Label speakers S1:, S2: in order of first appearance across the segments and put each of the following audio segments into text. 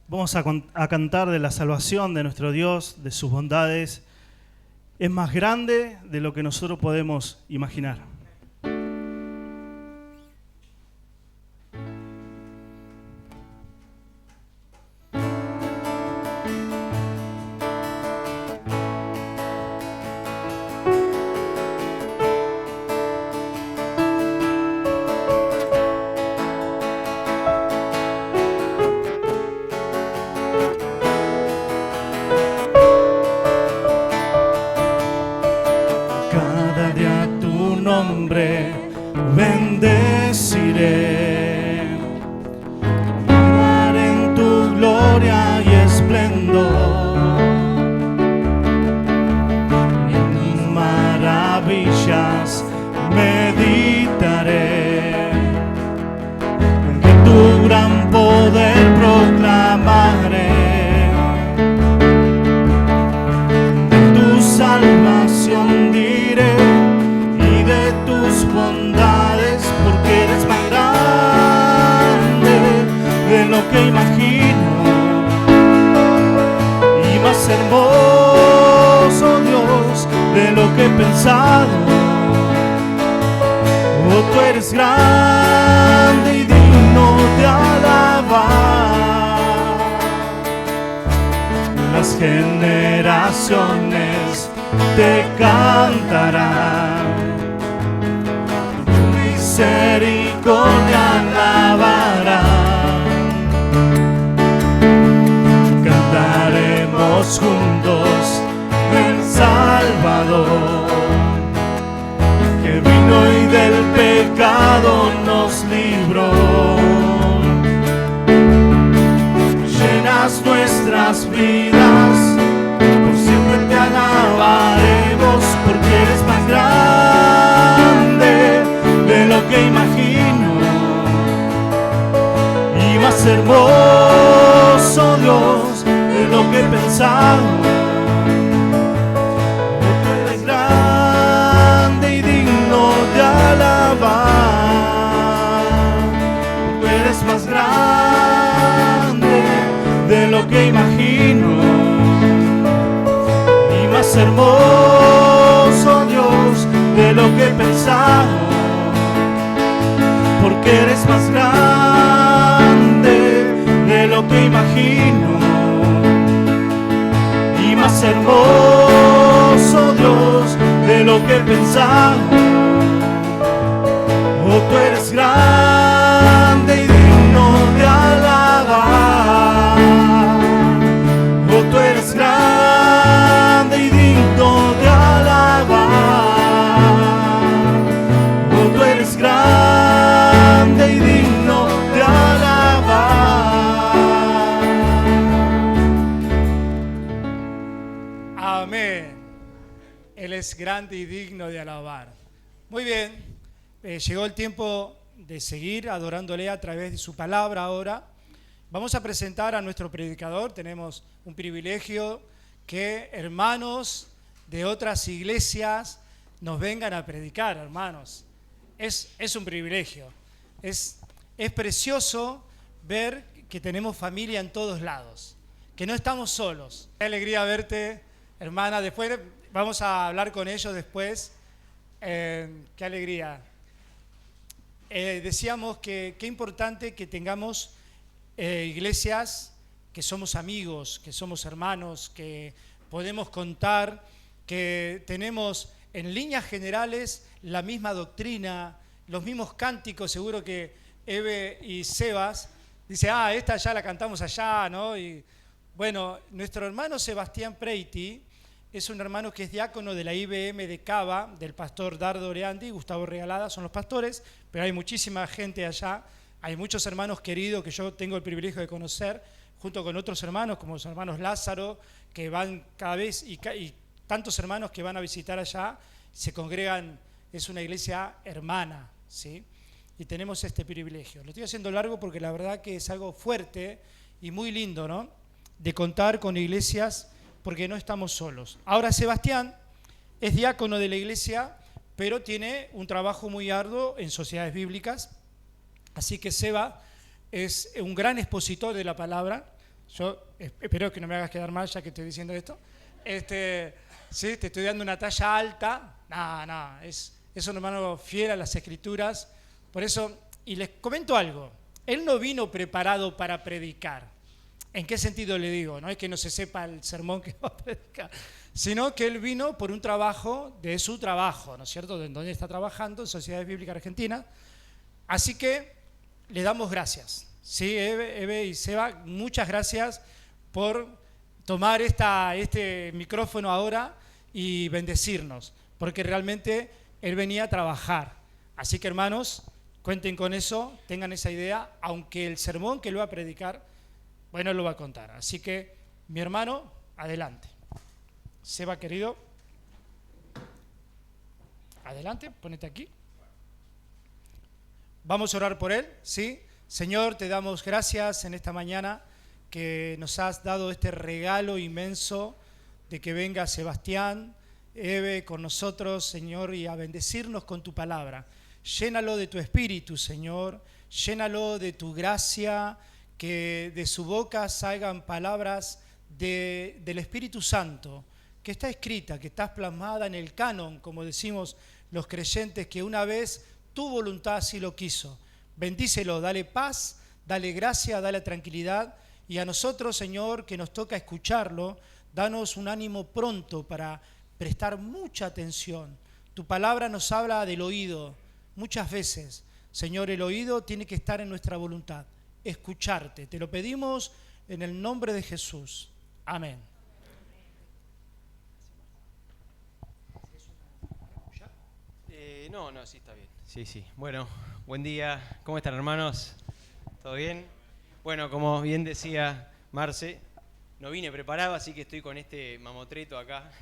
S1: Vamos a cantar de la salvación de nuestro Dios, de sus bondades. Es más grande de lo que nosotros podemos imaginar. Bendeciré, mirar en tu gloria y esplendor, en maravillas meditaré, de tu gran poder proclamaré, de tu salvación diré y de tus bondades, porque eres más grande de lo que imagino y más hermoso, Dios, de lo que he pensado. Oh, tú eres grande y digno de alabar. Las generaciones te cantarán, misericordia alabarán. Cantaremos juntos el Salvador, que vino y del pecado nos libró. Llenas nuestras vidas, por siempre te alabaremos, porque eres más grande de lo que imagino y más hermoso, Dios, de lo que he pensado. Tú eres grande y digno de alabar. Tú eres más grande de lo que imagino y más hermoso, Dios, de lo que he pensado. Porque eres más grande de lo que imagino y más hermoso, Dios, de lo que he pensado. Oh, tú eres grande y digno de alabar. Oh, tú eres grande y digno de alabar. Oh, tú eres grande y digno de alabar.
S2: Amén. Él es grande y digno de alabar. Muy bien, llegó el tiempo de seguir adorándole a través de su palabra ahora. Vamos a presentar a nuestro predicador. Tenemos un privilegio que hermanos de otras iglesias nos vengan a predicar, hermanos. Es un privilegio. Es precioso ver que tenemos familia en todos lados, que no estamos solos. Qué alegría verte, hermana. Después vamos a hablar con ellos después. Qué alegría. Decíamos que qué importante que tengamos iglesias que somos amigos, que somos hermanos, que podemos contar, que tenemos en líneas generales la misma doctrina, los mismos cánticos. Seguro que Eve y Sebas dice, esta ya la cantamos allá, ¿no? Y bueno, nuestro hermano Sebastián Preiti es un hermano que es diácono de la IBM de Cava, del pastor Dardo Oreandi y Gustavo Regalada, son los pastores, pero hay muchísima gente allá, hay muchos hermanos queridos que yo tengo el privilegio de conocer, junto con otros hermanos, como los hermanos Lázaro, que van cada vez, y tantos hermanos que van a visitar allá, se congregan, es una iglesia hermana, ¿sí? Y tenemos este privilegio. Lo estoy haciendo largo porque la verdad que es algo fuerte y muy lindo, ¿no? De contar con iglesias, porque no estamos solos. Ahora Sebastián es diácono de la iglesia, pero tiene un trabajo muy arduo en sociedades bíblicas. Así que Seba es un gran expositor de la palabra. Yo espero que no me hagas quedar mal ya que estoy diciendo esto. Sí, te estoy dando una talla alta. No, es un hermano fiel a las Escrituras. Por eso, y les comento algo, él no vino preparado para predicar. ¿En qué sentido le digo? No es que no se sepa el sermón que va a predicar, sino que él vino por un trabajo de su trabajo, ¿no es cierto?, de donde está trabajando, en Sociedades Bíblicas Argentinas. Así que le damos gracias. Sí, Eve y Seba, muchas gracias por tomar este micrófono ahora y bendecirnos, porque realmente él venía a trabajar. Así que, hermanos, cuenten con eso, tengan esa idea, aunque el sermón que él va a predicar, bueno, él lo va a contar. Así que, mi hermano, adelante. Seba, querido, adelante, ponete aquí. Vamos a orar por él, ¿sí? Señor, te damos gracias en esta mañana que nos has dado este regalo inmenso de que venga Sebastián, Eve con nosotros, Señor, y a bendecirnos con tu palabra. Llénalo de tu espíritu, Señor, llénalo de tu gracia, que de su boca salgan palabras del Espíritu Santo, que está escrita, que está plasmada en el canon, como decimos los creyentes, que una vez tu voluntad así lo quiso. Bendícelo, dale paz, dale gracia, dale tranquilidad, y a nosotros, Señor, que nos toca escucharlo, danos un ánimo pronto para prestar mucha atención. Tu palabra nos habla del oído muchas veces. Señor, el oído tiene que estar en nuestra voluntad, escucharte. Te lo pedimos en el nombre de Jesús. Amén.
S3: No, sí está bien. Sí. Bueno, buen día. ¿Cómo están, hermanos? ¿Todo bien? Bueno, como bien decía Marce, no vine preparado, así que estoy con este mamotreto acá.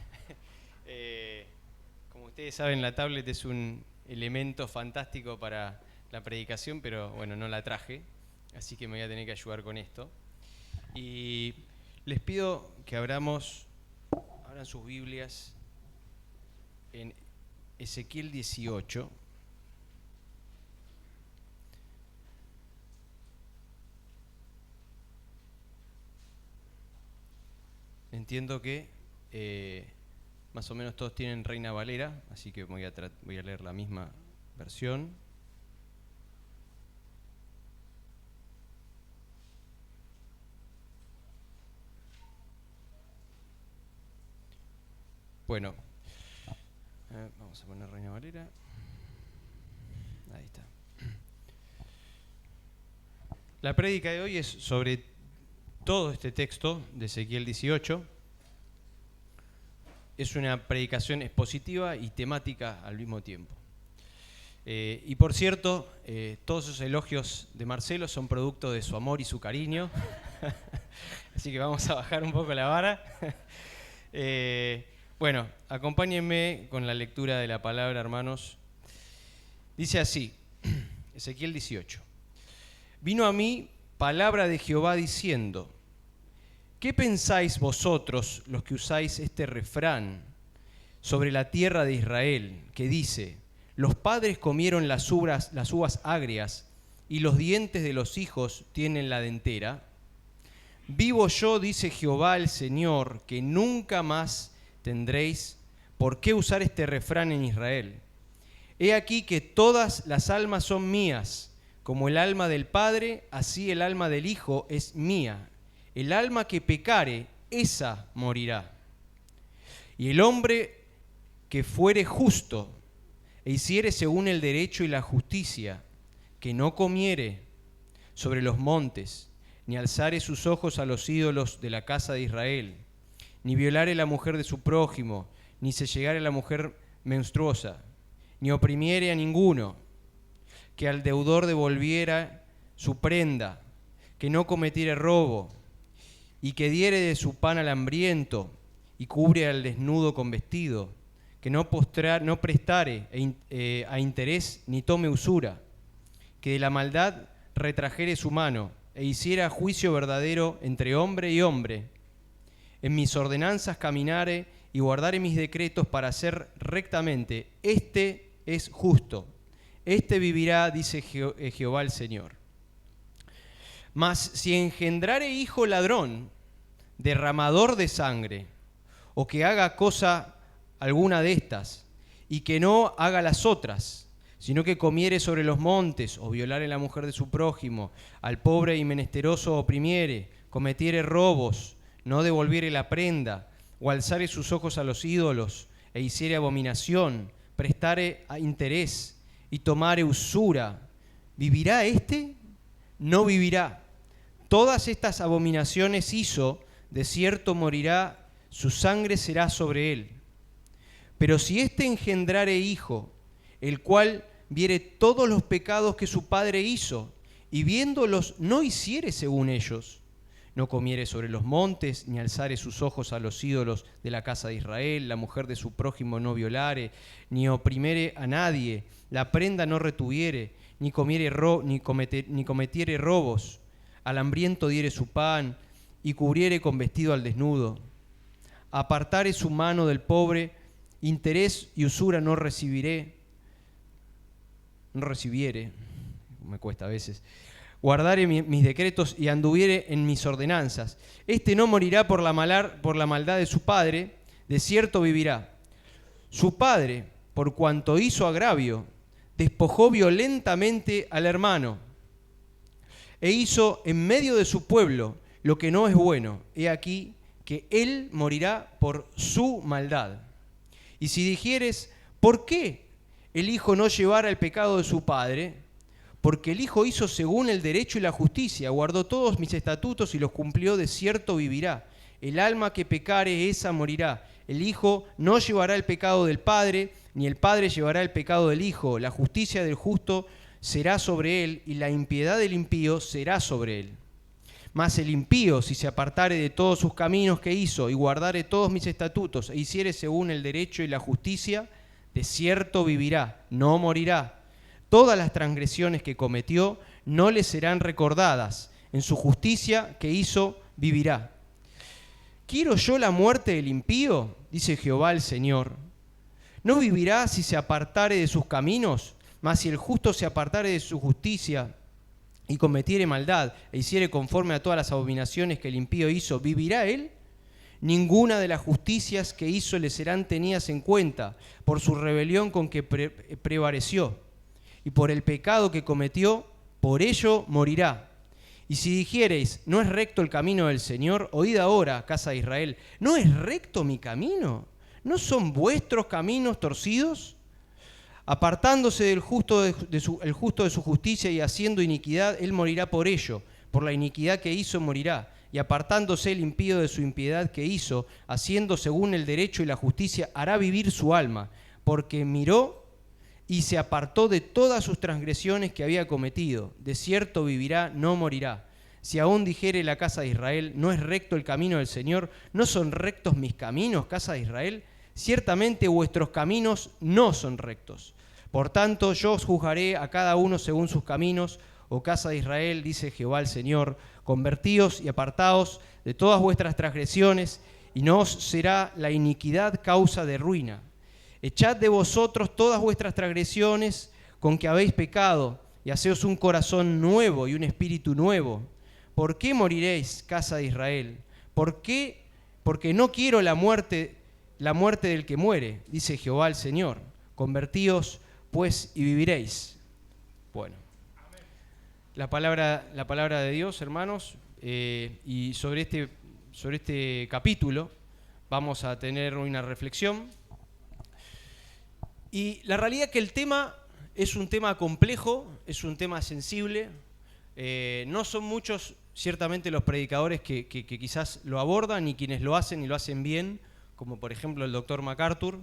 S3: Como ustedes saben, la tablet es un elemento fantástico para la predicación, pero bueno, no la traje, así que me voy a tener que ayudar con esto. Y les pido que abran sus Biblias en Ezequiel 18. Entiendo que más o menos todos tienen Reina Valera, así que voy a leer la misma versión. Bueno, vamos a poner Reina Valera. Ahí está. La prédica de hoy es sobre todo este texto de Ezequiel 18. Es una predicación expositiva y temática al mismo tiempo. Y por cierto, todos esos elogios de Marcelo son producto de su amor y su cariño. Así que vamos a bajar un poco la vara. Bueno, acompáñenme con la lectura de la palabra, hermanos. Dice así, Ezequiel 18. Vino a mí palabra de Jehová diciendo: ¿qué pensáis vosotros los que usáis este refrán sobre la tierra de Israel, que dice: los padres comieron las uvas agrias y los dientes de los hijos tienen la dentera? Vivo yo, dice Jehová el Señor, que nunca más tendréis por qué usar este refrán en Israel. He aquí que todas las almas son mías, como el alma del Padre, así el alma del Hijo es mía. El alma que pecare, esa morirá. Y el hombre que fuere justo e hiciere según el derecho y la justicia, que no comiere sobre los montes, ni alzare sus ojos a los ídolos de la casa de Israel, ni violare la mujer de su prójimo, ni se llegare a la mujer menstruosa, ni oprimiere a ninguno, que al deudor devolviera su prenda, que no cometiere robo, y que diere de su pan al hambriento, y cubre al desnudo con vestido, que no prestare a interés ni tome usura, que de la maldad retrajere su mano, e hiciera juicio verdadero entre hombre y hombre. En mis ordenanzas caminare y guardare mis decretos para hacer rectamente, este es justo. Este vivirá, dice Jehová el Señor. Mas si engendrare hijo ladrón, derramador de sangre, o que haga cosa alguna de estas, y que no haga las otras, sino que comiere sobre los montes, o violare la mujer de su prójimo, al pobre y menesteroso oprimiere, cometiere robos, no devolviere la prenda, o alzare sus ojos a los ídolos, e hiciere abominación, prestare a interés, y tomare usura, ¿vivirá éste? No vivirá. Todas estas abominaciones hizo, de cierto morirá, su sangre será sobre él. Pero si éste engendrare hijo, el cual viere todos los pecados que su padre hizo, y viéndolos no hiciere según ellos, no comiere sobre los montes, ni alzare sus ojos a los ídolos de la casa de Israel, la mujer de su prójimo no violare, ni oprimiere a nadie, la prenda no retuviere, ni cometiere robos, al hambriento diere su pan, y cubriere con vestido al desnudo. Apartare su mano del pobre, interés y usura no recibiere, me cuesta a veces. Guardare mis decretos y anduviere en mis ordenanzas. Este no morirá por la maldad de su padre, de cierto vivirá. Su padre, por cuanto hizo agravio, despojó violentamente al hermano, e hizo en medio de su pueblo lo que no es bueno. He aquí que él morirá por su maldad. Y si dijeres, ¿por qué el hijo no llevara el pecado de su padre? Porque el hijo hizo según el derecho y la justicia, guardó todos mis estatutos y los cumplió, de cierto vivirá. El alma que pecare, esa morirá. El hijo no llevará el pecado del padre, ni el padre llevará el pecado del hijo. La justicia del justo será sobre él, y la impiedad del impío será sobre él. Mas el impío, si se apartare de todos sus caminos que hizo, y guardare todos mis estatutos, e hiciere según el derecho y la justicia, de cierto vivirá, no morirá. Todas las transgresiones que cometió no le serán recordadas. En su justicia que hizo vivirá. ¿Quiero yo la muerte del impío? Dice Jehová el Señor. ¿No vivirá si se apartare de sus caminos? Mas si el justo se apartare de su justicia y cometiere maldad, e hiciere conforme a todas las abominaciones que el impío hizo, ¿vivirá él? Ninguna de las justicias que hizo le serán tenidas en cuenta, por su rebelión con que prevaleció, y por el pecado que cometió, por ello morirá. Y si dijereis, ¿no es recto el camino del Señor? Oíd ahora, casa de Israel, ¿no es recto mi camino? ¿No son vuestros caminos torcidos? Apartándose del justo el justo de su justicia y haciendo iniquidad, él morirá por ello. Por la iniquidad que hizo morirá. Y apartándose el impío de su impiedad que hizo, haciendo según el derecho y la justicia, hará vivir su alma. Porque miró y se apartó de todas sus transgresiones que había cometido. De cierto vivirá, no morirá. Si aún dijere la casa de Israel, ¿no es recto el camino del Señor? ¿No son rectos mis caminos, casa de Israel? Ciertamente vuestros caminos no son rectos. Por tanto, yo os juzgaré a cada uno según sus caminos, oh casa de Israel, dice Jehová el Señor. Convertíos y apartaos de todas vuestras transgresiones, y no os será la iniquidad causa de ruina. Echad de vosotros todas vuestras transgresiones con que habéis pecado, y haceos un corazón nuevo y un espíritu nuevo. ¿Por qué moriréis, casa de Israel? ¿Por qué? Porque no quiero la muerte del que muere, dice Jehová el Señor. Convertíos pues y viviréis. Bueno, la palabra de Dios, hermanos, y sobre este capítulo vamos a tener una reflexión. Y la realidad es que el tema es un tema complejo, es un tema sensible. No son muchos, ciertamente, los predicadores que quizás lo abordan, y quienes lo hacen y lo hacen bien, como por ejemplo el doctor MacArthur,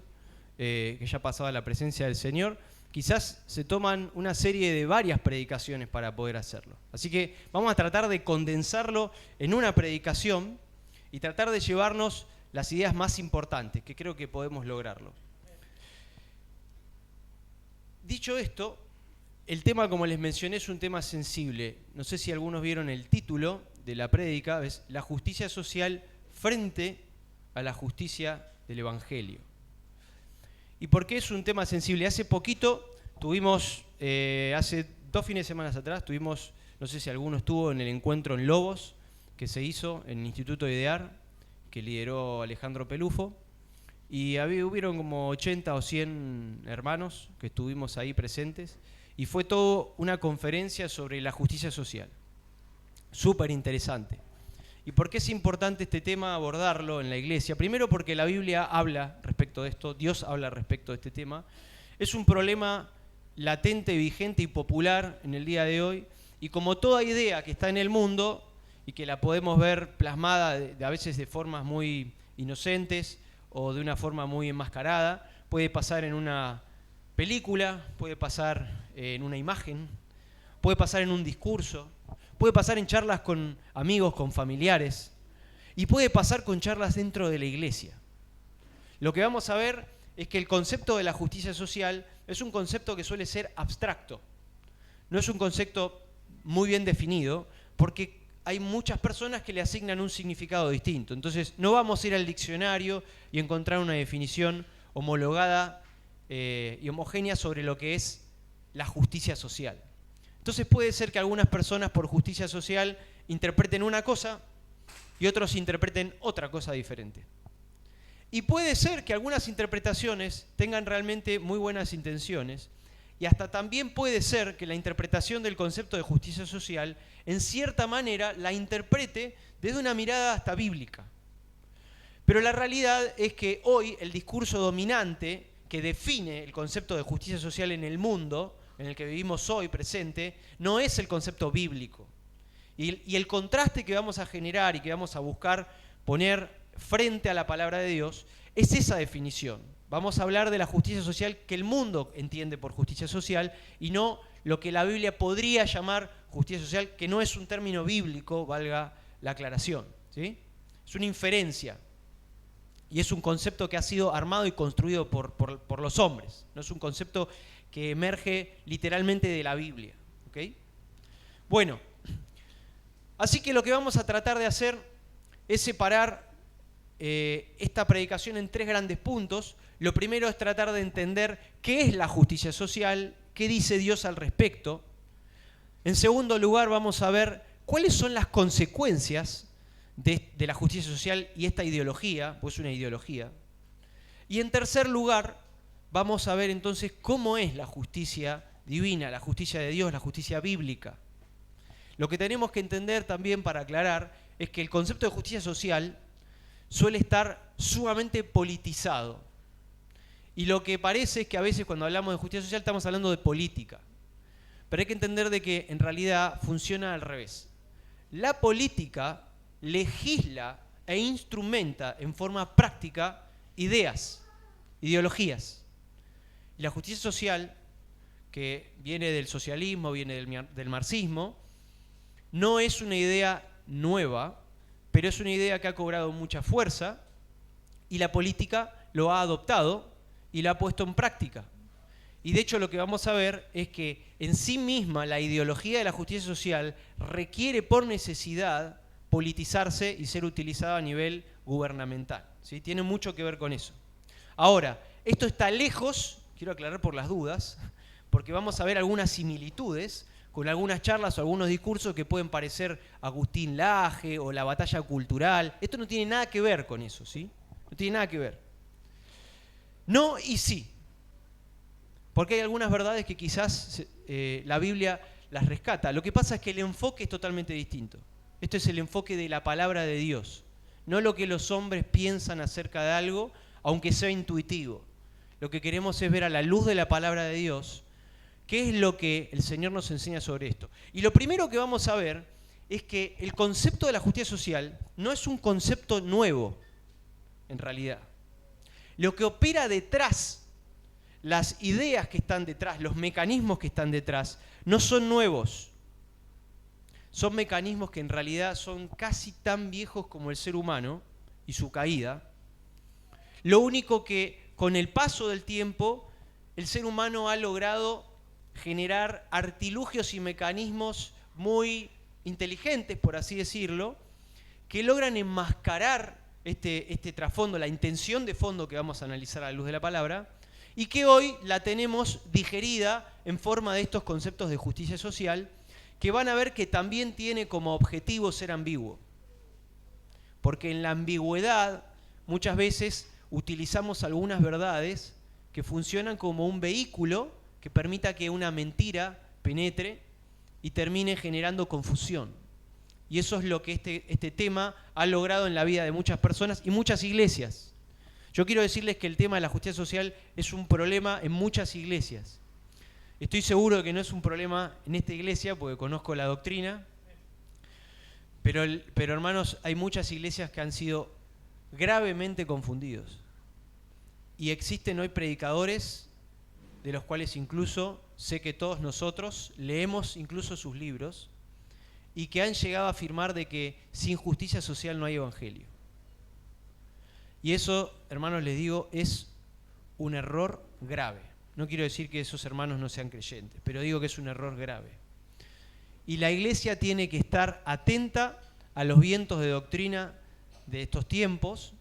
S3: que ya pasaba la presencia del Señor. Quizás se toman una serie de varias predicaciones para poder hacerlo. Así que vamos a tratar de condensarlo en una predicación y tratar de llevarnos las ideas más importantes, que creo que podemos lograrlo. Dicho esto, el tema, como les mencioné, es un tema sensible. No sé si algunos vieron el título de la prédica, es La justicia social frente a la justicia del Evangelio. ¿Y por qué es un tema sensible? Hace poquito tuvimos, hace 2 fines de semana atrás, tuvimos, no sé si alguno estuvo en el encuentro en Lobos, que se hizo en el Instituto IDEAR, que lideró Alejandro Pelufo, y hubieron como 80 o 100 hermanos que estuvimos ahí presentes, y fue todo una conferencia sobre la justicia social. Súper interesante. ¿Y por qué es importante este tema abordarlo en la iglesia? Primero porque la Biblia habla respecto de esto, Dios habla respecto de este tema. Es un problema latente, vigente y popular en el día de hoy, y como toda idea que está en el mundo y que la podemos ver plasmada a veces de formas muy inocentes o de una forma muy enmascarada, puede pasar en una película, puede pasar en una imagen, puede pasar en un discurso, puede pasar en charlas con amigos, con familiares, y puede pasar con charlas dentro de la iglesia. Lo que vamos a ver es que el concepto de la justicia social es un concepto que suele ser abstracto. No es un concepto muy bien definido, porque hay muchas personas que le asignan un significado distinto. Entonces, no vamos a ir al diccionario y encontrar una definición homologada y homogénea sobre lo que es la justicia social. Entonces puede ser que algunas personas por justicia social interpreten una cosa y otros interpreten otra cosa diferente. Y puede ser que algunas interpretaciones tengan realmente muy buenas intenciones, y hasta también puede ser que la interpretación del concepto de justicia social en cierta manera la interprete desde una mirada hasta bíblica. Pero la realidad es que hoy el discurso dominante que define el concepto de justicia social en el mundo en el que vivimos hoy presente, no es el concepto bíblico. Y el contraste que vamos a generar y que vamos a buscar poner frente a la palabra de Dios es esa definición. Vamos a hablar de la justicia social que el mundo entiende por justicia social y no lo que la Biblia podría llamar justicia social, que no es un término bíblico, valga la aclaración, ¿sí? Es una inferencia y es un concepto que ha sido armado y construido por los hombres, no es un concepto que emerge literalmente de la Biblia. ¿Okay? Bueno, así que lo que vamos a tratar de hacer es separar esta predicación en 3 grandes puntos. Lo primero es tratar de entender qué es la justicia social, qué dice Dios al respecto. En segundo lugar, vamos a ver cuáles son las consecuencias de la justicia social y esta ideología, pues es una ideología. Y en tercer lugar, vamos a ver entonces cómo es la justicia divina, la justicia de Dios, la justicia bíblica. Lo que tenemos que entender también para aclarar es que el concepto de justicia social suele estar sumamente politizado. Y lo que parece es que a veces cuando hablamos de justicia social estamos hablando de política. Pero hay que entender de que en realidad funciona al revés. La política legisla e instrumenta en forma práctica ideas, ideologías. Y la justicia social, que viene del socialismo, viene del marxismo, no es una idea nueva, pero es una idea que ha cobrado mucha fuerza y la política lo ha adoptado y la ha puesto en práctica. Y de hecho lo que vamos a ver es que en sí misma la ideología de la justicia social requiere por necesidad politizarse y ser utilizada a nivel gubernamental, ¿sí? Tiene mucho que ver con eso. Ahora, esto está lejos, quiero aclarar por las dudas, porque vamos a ver algunas similitudes con algunas charlas o algunos discursos que pueden parecer Agustín Laje o la batalla cultural. Esto no tiene nada que ver con eso, ¿sí? No tiene nada que ver. No y sí. Porque hay algunas verdades que quizás la Biblia las rescata. Lo que pasa es que el enfoque es totalmente distinto. Esto es el enfoque de la palabra de Dios. No lo que los hombres piensan acerca de algo, aunque sea intuitivo. Lo que queremos es ver a la luz de la palabra de Dios qué es lo que el Señor nos enseña sobre esto. Y lo primero que vamos a ver es que el concepto de la justicia social no es un concepto nuevo, en realidad. Lo que opera detrás, las ideas que están detrás, los mecanismos que están detrás, no son nuevos. Son mecanismos que en realidad son casi tan viejos como el ser humano y su caída. Lo único que con el paso del tiempo el ser humano ha logrado generar artilugios y mecanismos muy inteligentes, por así decirlo, que logran enmascarar este trasfondo, la intención de fondo que vamos a analizar a la luz de la palabra, y que hoy la tenemos digerida en forma de estos conceptos de justicia social, que van a ver que también tiene como objetivo ser ambiguo. Porque en la ambigüedad muchas veces utilizamos algunas verdades que funcionan como un vehículo que permita que una mentira penetre y termine generando confusión. Y eso es lo que este tema ha logrado en la vida de muchas personas y muchas iglesias. Yo quiero decirles que el tema de la justicia social es un problema en muchas iglesias. Estoy seguro de que no es un problema en esta iglesia porque conozco la doctrina, pero hermanos, hay muchas iglesias que han sido gravemente confundidos. Y existen hoy predicadores de los cuales incluso sé que todos nosotros leemos incluso sus libros y que han llegado a afirmar de que sin justicia social no hay evangelio. Y eso, hermanos, les digo, es un error grave. No quiero decir que esos hermanos no sean creyentes, pero digo que es un error grave. Y la iglesia tiene que estar atenta a los vientos de doctrina de estos tiempos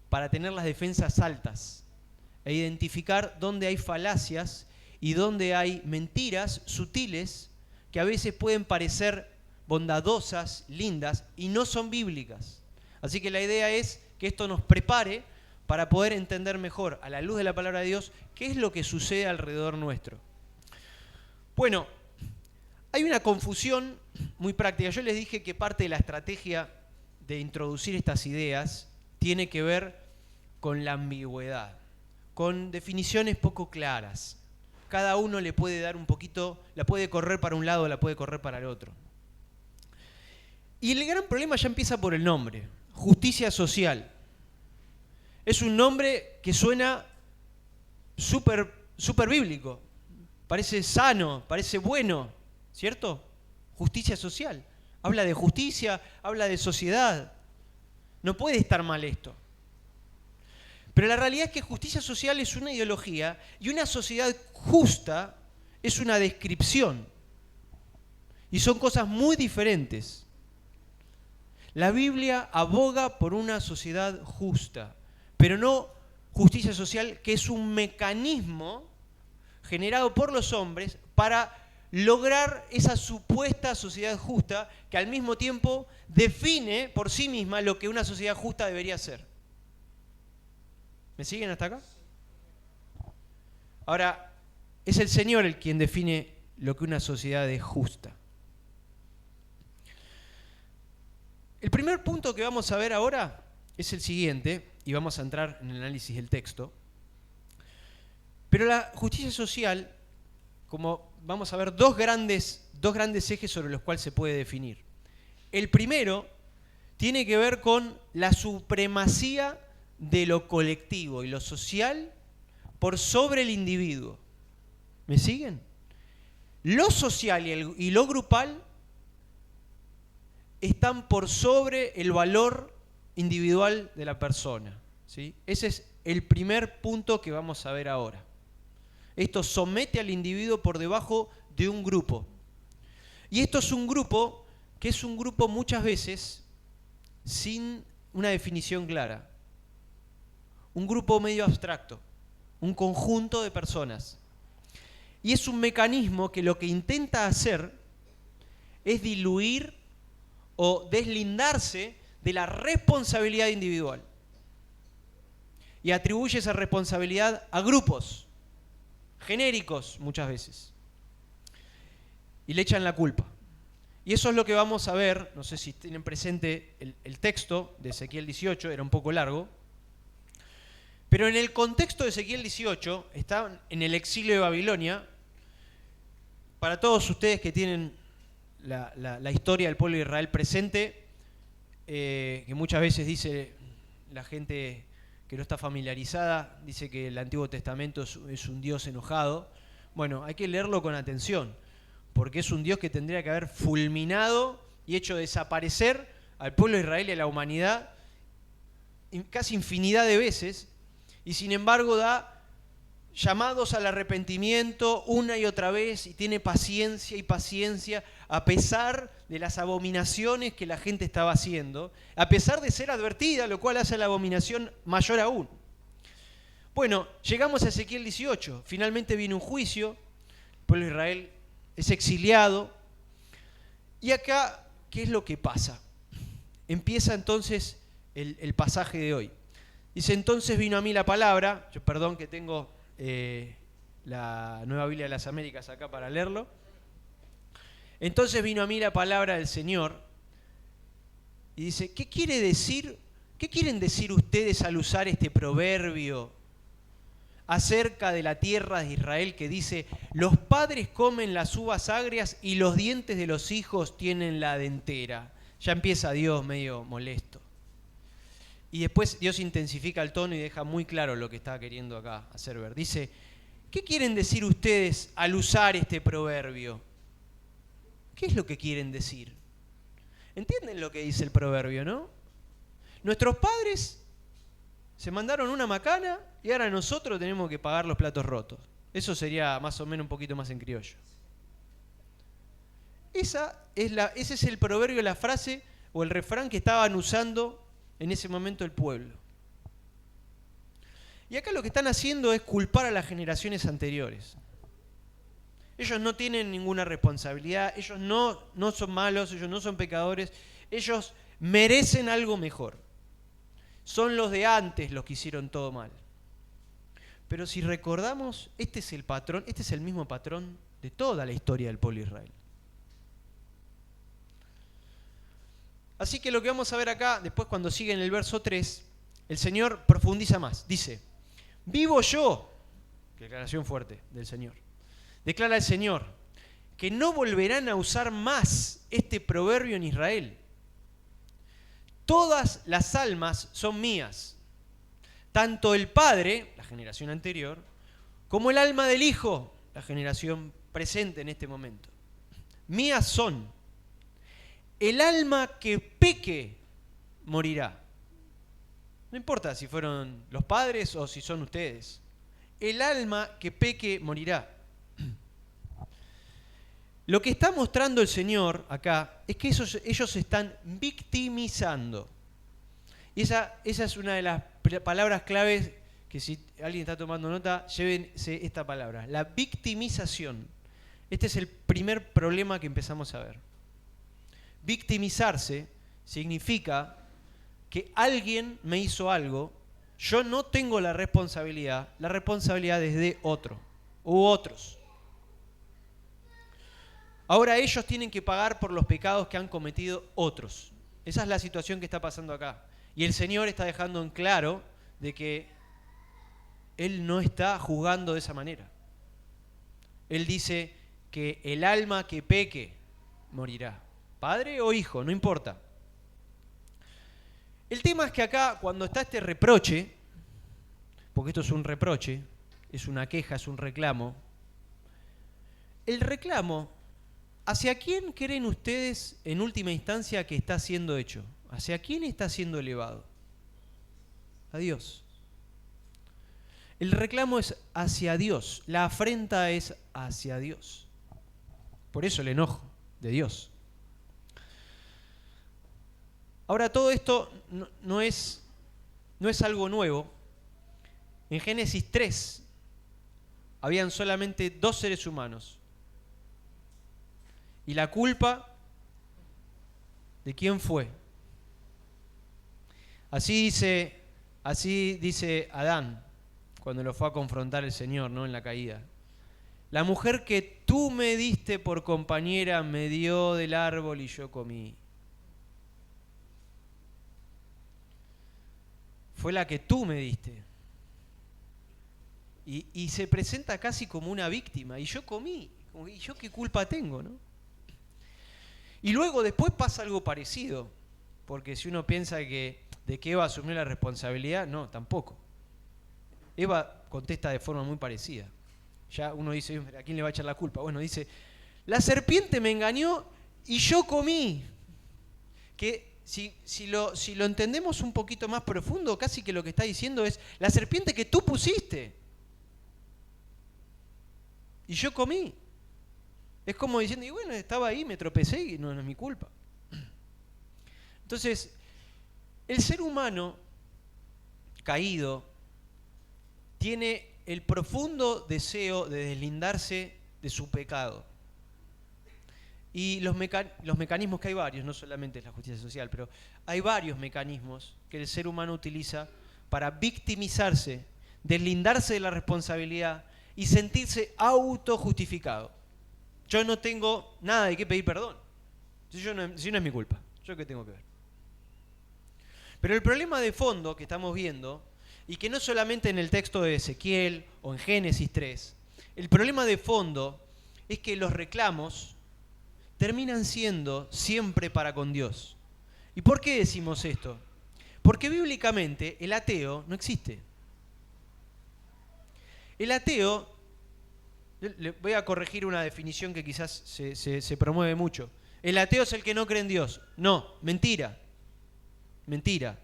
S3: para tener las defensas altas e identificar dónde hay falacias y dónde hay mentiras sutiles que a veces pueden parecer bondadosas, lindas y no son bíblicas. Así que la idea es que esto nos prepare para poder entender mejor, a la luz de la palabra de Dios, qué es lo que sucede alrededor nuestro. Bueno, hay una confusión muy práctica. Yo les dije que parte de la estrategia de introducir estas ideas tiene que ver con la ambigüedad, con definiciones poco claras. Cada uno le puede dar un poquito, la puede correr para un lado, la puede correr para el otro. Y el gran problema ya empieza por el nombre, justicia social. Es un nombre que suena súper bíblico, parece sano, parece bueno, ¿cierto? Justicia social. Habla de justicia, habla de sociedad. No puede estar mal esto. Pero la realidad es que justicia social es una ideología y una sociedad justa es una descripción. Y son cosas muy diferentes. La Biblia aboga por una sociedad justa, pero no justicia social, que es un mecanismo generado por los hombres para lograr esa supuesta sociedad justa que al mismo tiempo define por sí misma lo que una sociedad justa debería ser. ¿Me siguen hasta acá? Ahora, es el Señor el quien define lo que una sociedad es justa. El primer punto que vamos a ver ahora es el siguiente, y vamos a entrar en el análisis del texto. Pero la justicia social, como vamos a ver, dos grandes ejes sobre los cuales se puede definir. El primero tiene que ver con la supremacía de lo colectivo y lo social por sobre el individuo. ¿Me siguen? Lo social y lo grupal están por sobre el valor individual de la persona, ¿sí? Ese es el primer punto que vamos a ver ahora. Esto somete al individuo por debajo de un grupo. Y esto es un grupo que es un grupo muchas veces sin una definición clara. Un grupo medio abstracto, un conjunto de personas. Y es un mecanismo que lo que intenta hacer es diluir o deslindarse de la responsabilidad individual. Y atribuye esa responsabilidad a grupos genéricos muchas veces. Y le echan la culpa. Y eso es lo que vamos a ver, no sé si tienen presente el texto de Ezequiel 18, era un poco largo. Pero en el contexto de Ezequiel 18, estaban en el exilio de Babilonia. Para todos ustedes que tienen la historia del pueblo de Israel presente, que muchas veces dice la gente que no está familiarizada, dice que el Antiguo Testamento es un Dios enojado. Bueno, hay que leerlo con atención, porque es un Dios que tendría que haber fulminado y hecho desaparecer al pueblo de Israel y a la humanidad casi infinidad de veces, y sin embargo da llamados al arrepentimiento una y otra vez y tiene paciencia y paciencia a pesar de las abominaciones que la gente estaba haciendo, a pesar de ser advertida, lo cual hace la abominación mayor aún. Bueno, llegamos a Ezequiel 18. Finalmente viene un juicio. El pueblo de Israel es exiliado. Y acá, ¿qué es lo que pasa? Empieza entonces el pasaje de hoy. Dice, entonces vino a mí la palabra. Yo, perdón que tengo la Nueva Biblia de las Américas acá para leerlo. Entonces vino a mí la palabra del Señor. Y dice, ¿qué quiere decir? ¿Qué quieren decir ustedes al usar este proverbio acerca de la tierra de Israel que dice, los padres comen las uvas agrias y los dientes de los hijos tienen la dentera? Ya empieza Dios medio molesto. Y después Dios intensifica el tono y deja muy claro lo que está queriendo acá hacer ver. Dice, ¿qué quieren decir ustedes al usar este proverbio? ¿Qué es lo que quieren decir? ¿Entienden lo que dice el proverbio, no? Nuestros padres se mandaron una macana y ahora nosotros tenemos que pagar los platos rotos. Eso sería más o menos un poquito más en criollo. Ese es el proverbio, la frase o el refrán que estaban usando en ese momento el pueblo. Y acá lo que están haciendo es culpar a las generaciones anteriores. Ellos no tienen ninguna responsabilidad, ellos no son malos, ellos no son pecadores, ellos merecen algo mejor. Son los de antes los que hicieron todo mal. Pero si recordamos, este es el patrón, este es el mismo patrón de toda la historia del pueblo de Israel. Así que lo que vamos a ver acá, después cuando sigue en el verso 3, el Señor profundiza más. Dice, vivo yo, declaración fuerte del Señor, declara el Señor, que no volverán a usar más este proverbio en Israel. Todas las almas son mías, tanto el Padre, la generación anterior, como el alma del Hijo, la generación presente en este momento. Mías son. El alma que peque morirá. No importa si fueron los padres o si son ustedes. El alma que peque morirá. Lo que está mostrando el Señor acá es que ellos se están victimizando. Y esa es una de las palabras claves que si alguien está tomando nota, llévense esta palabra. La victimización. Este es el primer problema que empezamos a ver. Victimizarse significa que alguien me hizo algo, yo no tengo la responsabilidad es de otro u otros. Ahora ellos tienen que pagar por los pecados que han cometido otros. Esa es la situación que está pasando acá. Y el Señor está dejando en claro de que Él no está juzgando de esa manera. Él dice que el alma que peque morirá. Padre o hijo, no importa. El tema es que acá, cuando está este reproche, porque esto es un reproche, es una queja, es un reclamo, el reclamo, ¿hacia quién creen ustedes en última instancia que está siendo hecho? ¿Hacia quién está siendo elevado? A Dios. El reclamo es hacia Dios, la afrenta es hacia Dios. Por eso el enojo de Dios. Ahora, todo esto no es algo nuevo. En Génesis 3 habían solamente 2 seres humanos. ¿Y la culpa de quién fue? Así dice Adán cuando lo fue a confrontar el Señor, ¿no? En la caída. La mujer que tú me diste por compañera me dio del árbol y yo comí. Fue la que tú me diste. Y se presenta casi como una víctima. Y yo comí. ¿Y yo qué culpa tengo, no? Y luego después pasa algo parecido. Porque si uno piensa que de que Eva asumió la responsabilidad, no, tampoco. Eva contesta de forma muy parecida. Ya uno dice, ¿a quién le va a echar la culpa? Bueno, dice, la serpiente me engañó y yo comí. Que si lo entendemos un poquito más profundo, casi que lo que está diciendo es, la serpiente que tú pusiste. Y yo comí. Es como diciendo, y bueno, estaba ahí, me tropecé y no es mi culpa. Entonces, el ser humano caído tiene el profundo deseo de deslindarse de su pecado. Y los mecanismos, que hay varios, no solamente la justicia social, pero hay varios mecanismos que el ser humano utiliza para victimizarse, deslindarse de la responsabilidad y sentirse autojustificado. Yo no tengo nada de qué pedir perdón. Si no es mi culpa, ¿yo qué tengo que ver? Pero el problema de fondo que estamos viendo, y que no solamente en el texto de Ezequiel o en Génesis 3, el problema de fondo es que los reclamos terminan siendo siempre para con Dios. ¿Y por qué decimos esto? Porque bíblicamente el ateo no existe. El ateo, le voy a corregir una definición que quizás se promueve mucho. El ateo es el que no cree en Dios. No, mentira. Mentira.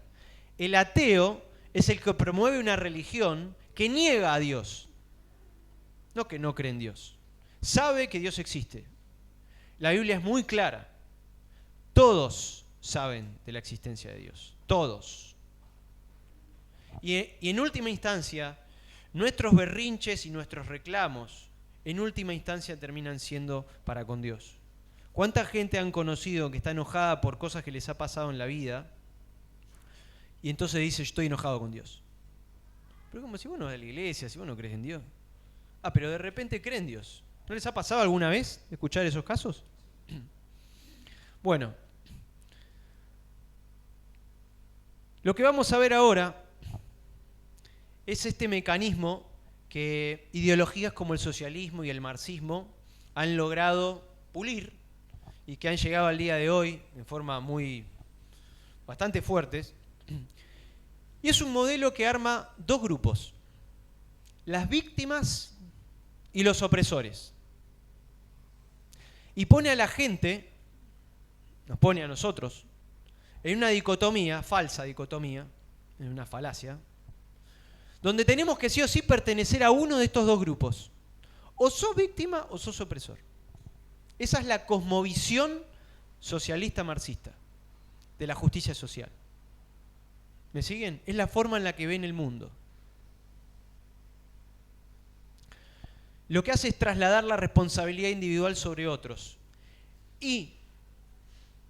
S3: El ateo es el que promueve una religión que niega a Dios. No que no cree en Dios. Sabe que Dios existe. La Biblia es muy clara. Todos saben de la existencia de Dios. Todos. Y en última instancia, nuestros berrinches y nuestros reclamos, en última instancia terminan siendo para con Dios. ¿Cuánta gente han conocido que está enojada por cosas que les ha pasado en la vida? Y entonces dice, yo estoy enojado con Dios. Pero como si vos no vas a la iglesia, si vos no crees en Dios. Ah, pero de repente creen en Dios. ¿No les ha pasado alguna vez escuchar esos casos? Bueno, lo que vamos a ver ahora es este mecanismo que ideologías como el socialismo y el marxismo han logrado pulir y que han llegado al día de hoy en forma bastante fuertes. Y es un modelo que arma dos grupos: las víctimas y los opresores. Y pone a la gente, nos pone a nosotros, en una dicotomía, falsa dicotomía, en una falacia, donde tenemos que sí o sí pertenecer a uno de estos dos grupos. O sos víctima o sos opresor. Esa es la cosmovisión socialista marxista de la justicia social. ¿Me siguen? Es la forma en la que ven el mundo. Lo que hace es trasladar la responsabilidad individual sobre otros. ¿Y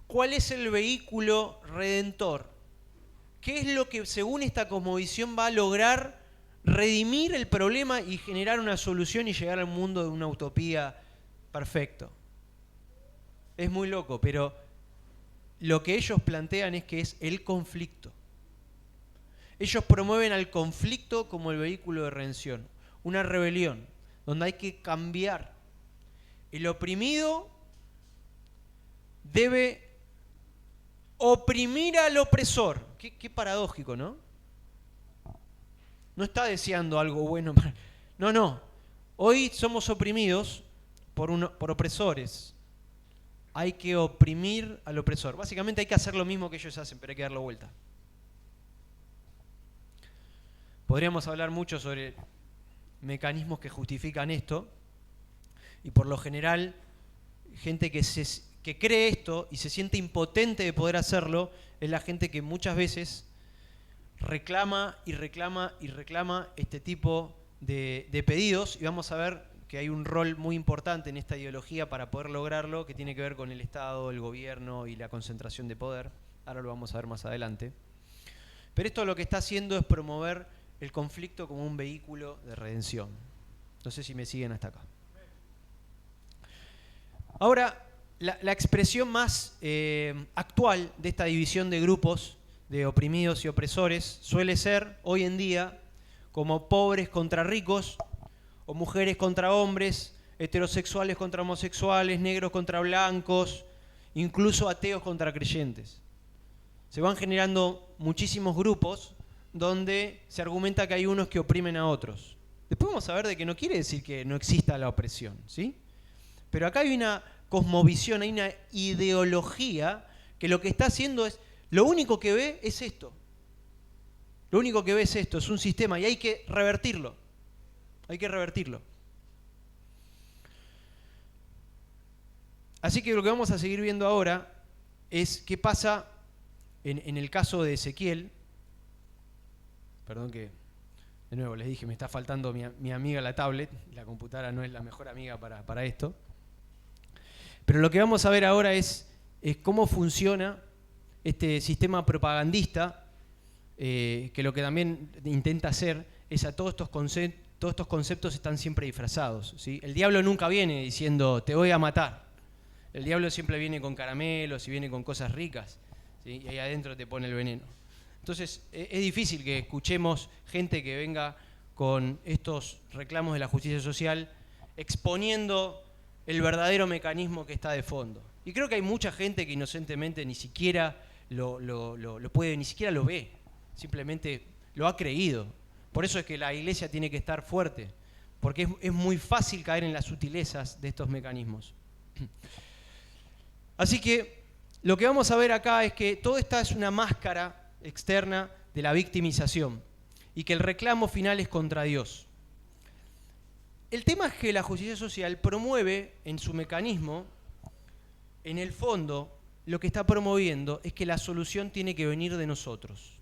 S3: cuál es el vehículo redentor? ¿Qué es lo que, según esta cosmovisión, va a lograr redimir el problema y generar una solución y llegar al mundo de una utopía perfecto? Es muy loco, pero lo que ellos plantean es que es el conflicto. Ellos promueven al conflicto como el vehículo de redención, una rebelión, donde hay que cambiar. El oprimido debe oprimir al opresor. Qué paradójico, ¿no? No está deseando algo bueno. No. Hoy somos oprimidos por opresores. Hay que oprimir al opresor. Básicamente hay que hacer lo mismo que ellos hacen, pero hay que darlo vuelta. Podríamos hablar mucho sobre mecanismos que justifican esto, y por lo general, gente que cree esto y se siente impotente de poder hacerlo, es la gente que muchas veces reclama este tipo de pedidos, y vamos a ver que hay un rol muy importante en esta ideología para poder lograrlo, que tiene que ver con el Estado, el gobierno y la concentración de poder. Ahora lo vamos a ver más adelante. Pero esto lo que está haciendo es promover el conflicto como un vehículo de redención. No sé si me siguen hasta acá. Ahora, la expresión más actual de esta división de grupos de oprimidos y opresores suele ser, hoy en día, como pobres contra ricos, o mujeres contra hombres, heterosexuales contra homosexuales, negros contra blancos, incluso ateos contra creyentes. Se van generando muchísimos grupos donde se argumenta que hay unos que oprimen a otros. Después vamos a ver de que no quiere decir que no exista la opresión, ¿sí? Pero acá hay una cosmovisión, hay una ideología que lo que está haciendo es, lo único que ve es esto. Lo único que ve es esto, es un sistema, y hay que revertirlo. Hay que revertirlo. Así que lo que vamos a seguir viendo ahora es qué pasa en el caso de Ezequiel. Perdón que De nuevo, les dije, me está faltando mi amiga la tablet. La computadora no es la mejor amiga para esto. Pero lo que vamos a ver ahora es cómo funciona este sistema propagandista, que lo que también intenta hacer es a todos estos conceptos están siempre disfrazados, ¿sí? El diablo nunca viene diciendo, te voy a matar. El diablo siempre viene con caramelos y viene con cosas ricas, ¿sí? Y ahí adentro te pone el veneno. Entonces, es difícil que escuchemos gente que venga con estos reclamos de la justicia social exponiendo el verdadero mecanismo que está de fondo. Y creo que hay mucha gente que inocentemente ni siquiera lo puede, ni siquiera lo ve, simplemente lo ha creído. Por eso es que la iglesia tiene que estar fuerte, porque es muy fácil caer en las sutilezas de estos mecanismos. Así que lo que vamos a ver acá es que todo esto es una máscara externa de la victimización y que el reclamo final es contra Dios. El tema es que la justicia social promueve en su mecanismo, en el fondo, lo que está promoviendo es que la solución tiene que venir de nosotros.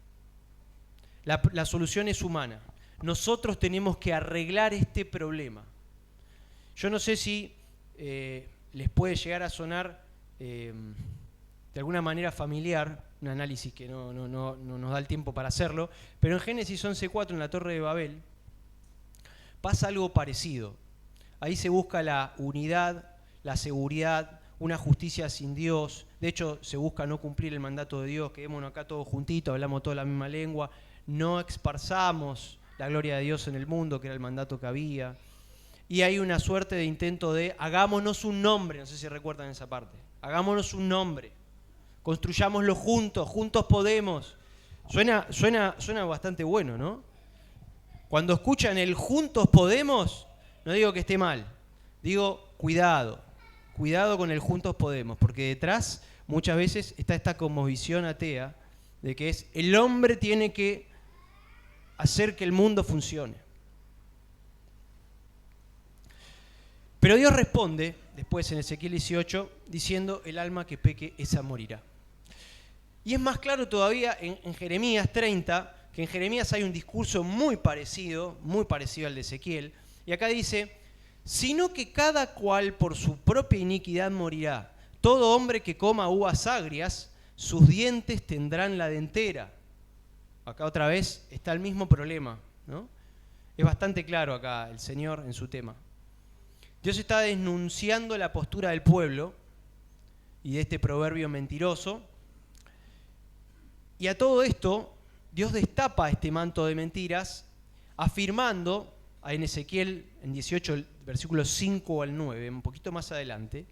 S3: La solución es humana. Nosotros tenemos que arreglar este problema. Yo no sé si les puede llegar a sonar de alguna manera familiar, un análisis que no nos da el tiempo para hacerlo, pero en Génesis 11:4, en la Torre de Babel, pasa algo parecido. Ahí se busca la unidad, la seguridad, una justicia sin Dios. De hecho, se busca no cumplir el mandato de Dios, quedémonos acá todos juntitos, hablamos toda la misma lengua, no esparzamos la gloria de Dios en el mundo, que era el mandato que había. Y hay una suerte de intento de hagámonos un nombre, no sé si recuerdan esa parte, hagámonos un nombre, construyámoslo juntos, juntos podemos. Suena bastante bueno, ¿no? Cuando escuchan el juntos podemos, no digo que esté mal, digo cuidado con el juntos podemos, porque detrás muchas veces está esta cosmovisión atea de que es el hombre tiene que hacer que el mundo funcione. Pero Dios responde, después en Ezequiel 18, diciendo, el alma que peque, esa morirá. Y es más claro todavía en Jeremías 30, que en Jeremías hay un discurso muy parecido al de Ezequiel, y acá dice, sino que cada cual por su propia iniquidad morirá. Todo hombre que coma uvas agrias, sus dientes tendrán la dentera. Acá otra vez está el mismo problema, ¿no? Es bastante claro acá el Señor en su tema. Dios está denunciando la postura del pueblo y de este proverbio mentiroso. Y a todo esto, Dios destapa este manto de mentiras, afirmando en Ezequiel, en 18, versículos 5 al 9, un poquito más adelante,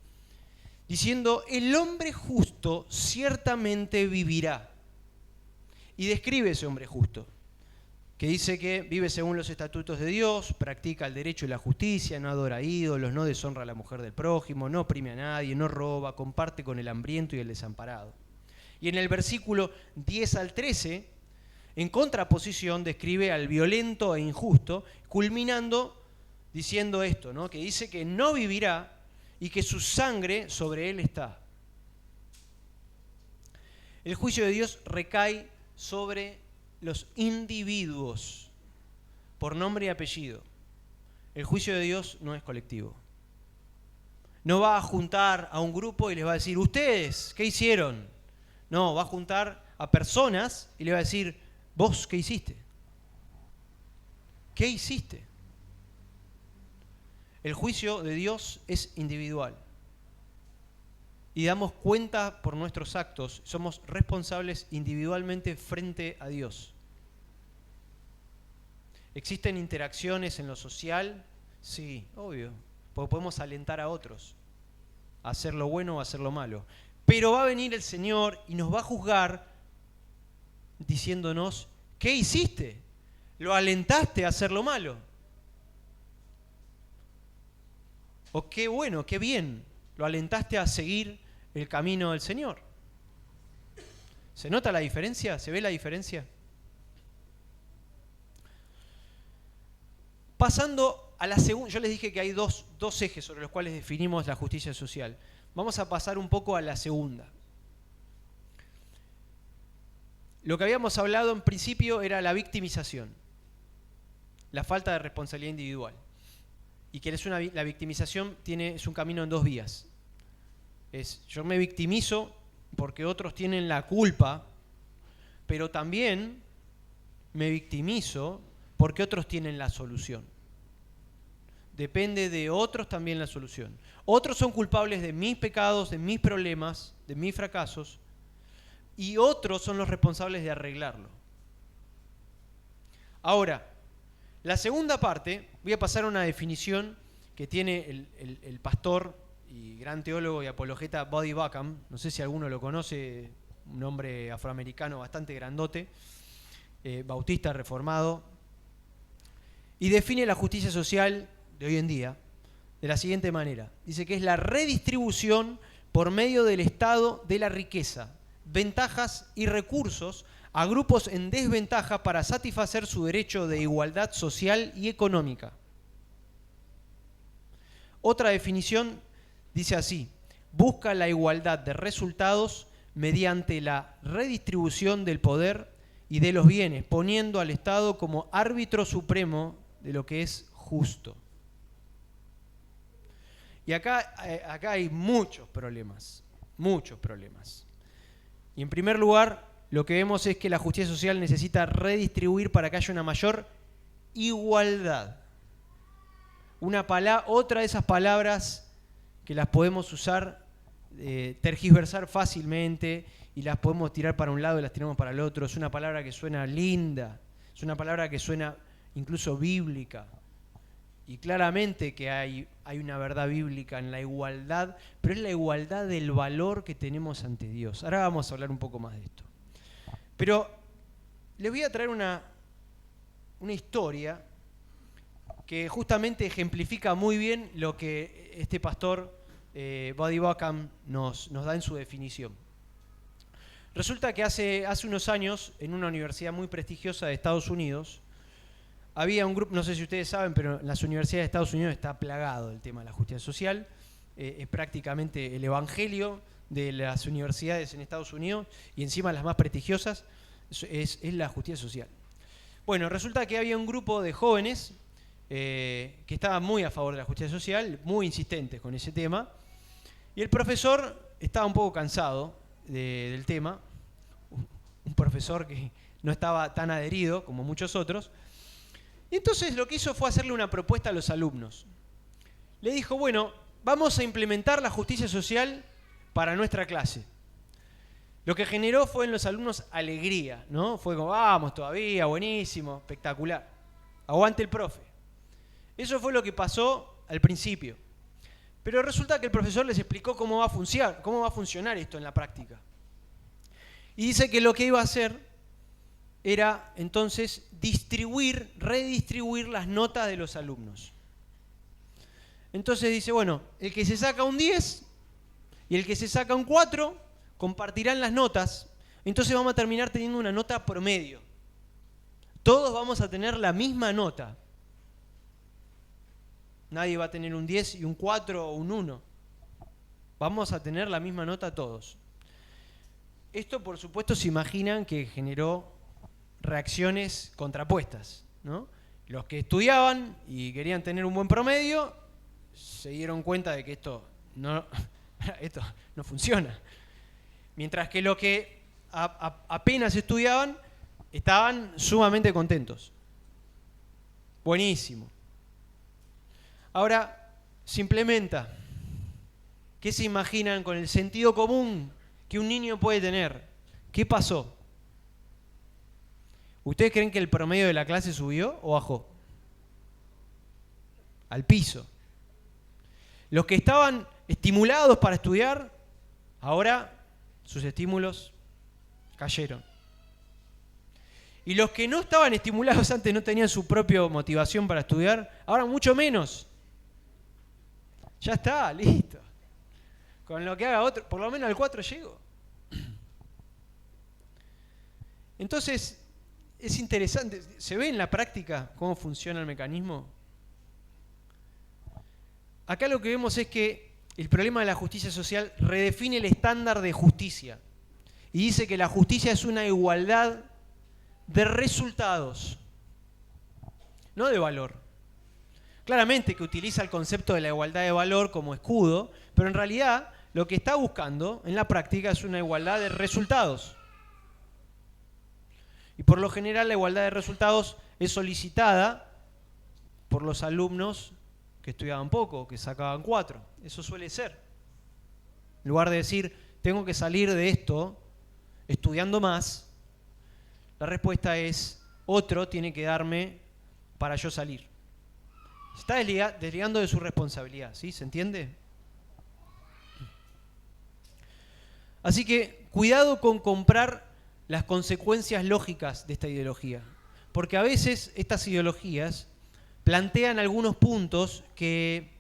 S3: diciendo, el hombre justo ciertamente vivirá. Y describe ese hombre justo, que dice que vive según los estatutos de Dios, practica el derecho y la justicia, no adora ídolos, no deshonra a la mujer del prójimo, no oprime a nadie, no roba, comparte con el hambriento y el desamparado. Y en el versículo 10 al 13, en contraposición, describe al violento e injusto, culminando diciendo esto, ¿no? Que dice que no vivirá y que su sangre sobre él está. El juicio de Dios recae sobre los individuos, por nombre y apellido. El juicio de Dios no es colectivo. No va a juntar a un grupo y les va a decir, ¿ustedes qué hicieron? No, va a juntar a personas y le va a decir, ¿vos qué hiciste? ¿Qué hiciste? El juicio de Dios es individual. Y damos cuenta por nuestros actos, somos responsables individualmente frente a Dios. ¿Existen interacciones en lo social? Sí, obvio, porque podemos alentar a otros a hacer lo bueno o a hacer lo malo. Pero va a venir el Señor y nos va a juzgar diciéndonos, ¿qué hiciste? ¿Lo alentaste a hacer lo malo? O qué bueno, qué bien, lo alentaste a seguir el camino del Señor. ¿Se nota la diferencia? ¿Se ve la diferencia? Pasando a la segunda, yo les dije que hay dos ejes sobre los cuales definimos la justicia social. Vamos a pasar un poco a la segunda. Lo que habíamos hablado en principio era la victimización. la falta de responsabilidad individual. Y que la victimización es un camino en dos vías. Yo me victimizo porque otros tienen la culpa, pero también me victimizo porque otros tienen la solución. Depende de otros también la solución. Otros son culpables de mis pecados, de mis problemas, de mis fracasos, y otros son los responsables de arreglarlo. Ahora, la segunda parte, voy a pasar a una definición que tiene el pastor y gran teólogo y apologeta Voddie Baucham. No sé si alguno lo conoce, un hombre afroamericano bastante grandote, bautista, reformado, y define la justicia social de hoy en día de la siguiente manera. Dice que es la redistribución por medio del Estado de la riqueza, ventajas y recursos a grupos en desventaja para satisfacer su derecho de igualdad social y económica. Otra definición dice así: busca la igualdad de resultados mediante la redistribución del poder y de los bienes, poniendo al Estado como árbitro supremo de lo que es justo. Y acá hay muchos problemas. Y en primer lugar, lo que vemos es que la justicia social necesita redistribuir para que haya una mayor igualdad. Otra de esas palabras que las podemos usar, tergiversar fácilmente, y las podemos tirar para un lado y las tiramos para el otro. Es una palabra que suena linda, es una palabra que suena incluso bíblica. Y claramente que hay una verdad bíblica en la igualdad, pero es la igualdad del valor que tenemos ante Dios. Ahora vamos a hablar un poco más de esto. Pero les voy a traer una historia que justamente ejemplifica muy bien lo que este pastor Voddie Baucham nos da en su definición. Resulta que hace unos años, en una universidad muy prestigiosa de Estados Unidos, había un grupo, no sé si ustedes saben, pero en las universidades de Estados Unidos está plagado el tema de la justicia social. Es prácticamente el evangelio de las universidades en Estados Unidos, y encima las más prestigiosas es la justicia social. Bueno, resulta que había un grupo de jóvenes que estaban muy a favor de la justicia social, muy insistentes con ese tema, y el profesor estaba un poco cansado del tema, un profesor que no estaba tan adherido como muchos otros. Y entonces lo que hizo fue hacerle una propuesta a los alumnos. Le dijo, bueno, vamos a implementar la justicia social para nuestra clase. Lo que generó fue en los alumnos alegría, ¿no? Fue como, vamos todavía, buenísimo, espectacular. Aguante el profe. Eso fue lo que pasó al principio. Pero resulta que el profesor les explicó cómo va a funcionar esto en la práctica. Y dice que lo que iba a hacer era entonces redistribuir las notas de los alumnos. Entonces dice, bueno, el que se saca un 10 y el que se saca un 4 compartirán las notas, entonces vamos a terminar teniendo una nota promedio. Todos vamos a tener la misma nota. Nadie va a tener un 10 y un 4 o un 1. Vamos a tener la misma nota todos. Esto, por supuesto, se imaginan que generó reacciones contrapuestas, ¿no? Los que estudiaban y querían tener un buen promedio se dieron cuenta de que esto no funciona. Mientras que los que apenas estudiaban estaban sumamente contentos. Buenísimo. Ahora, se implementa. ¿Qué se imaginan con el sentido común que un niño puede tener? ¿Qué pasó? ¿Ustedes creen que el promedio de la clase subió o bajó? Al piso. Los que estaban estimulados para estudiar, ahora sus estímulos cayeron. Y los que no estaban estimulados antes, no tenían su propia motivación para estudiar, ahora mucho menos. Ya está, listo. Con lo que haga otro, por lo menos al 4 llego. Entonces, es interesante. ¿Se ve en la práctica cómo funciona el mecanismo? Acá lo que vemos es que el problema de la justicia social redefine el estándar de justicia. Y dice que la justicia es una igualdad de resultados.
S4: no de valor. Claramente que utiliza el concepto de la igualdad de valor como escudo, pero en realidad lo que está buscando en la práctica es una igualdad de resultados. Y por lo general la igualdad de resultados es solicitada por los alumnos que estudiaban poco, que sacaban 4. Eso suele ser. En lugar de decir, tengo que salir de esto estudiando más, la respuesta es, otro tiene que darme para yo salir. Se está desligando de su responsabilidad, ¿sí? ¿Se entiende? Así que cuidado con comprar las consecuencias lógicas de esta ideología, porque a veces estas ideologías plantean algunos puntos que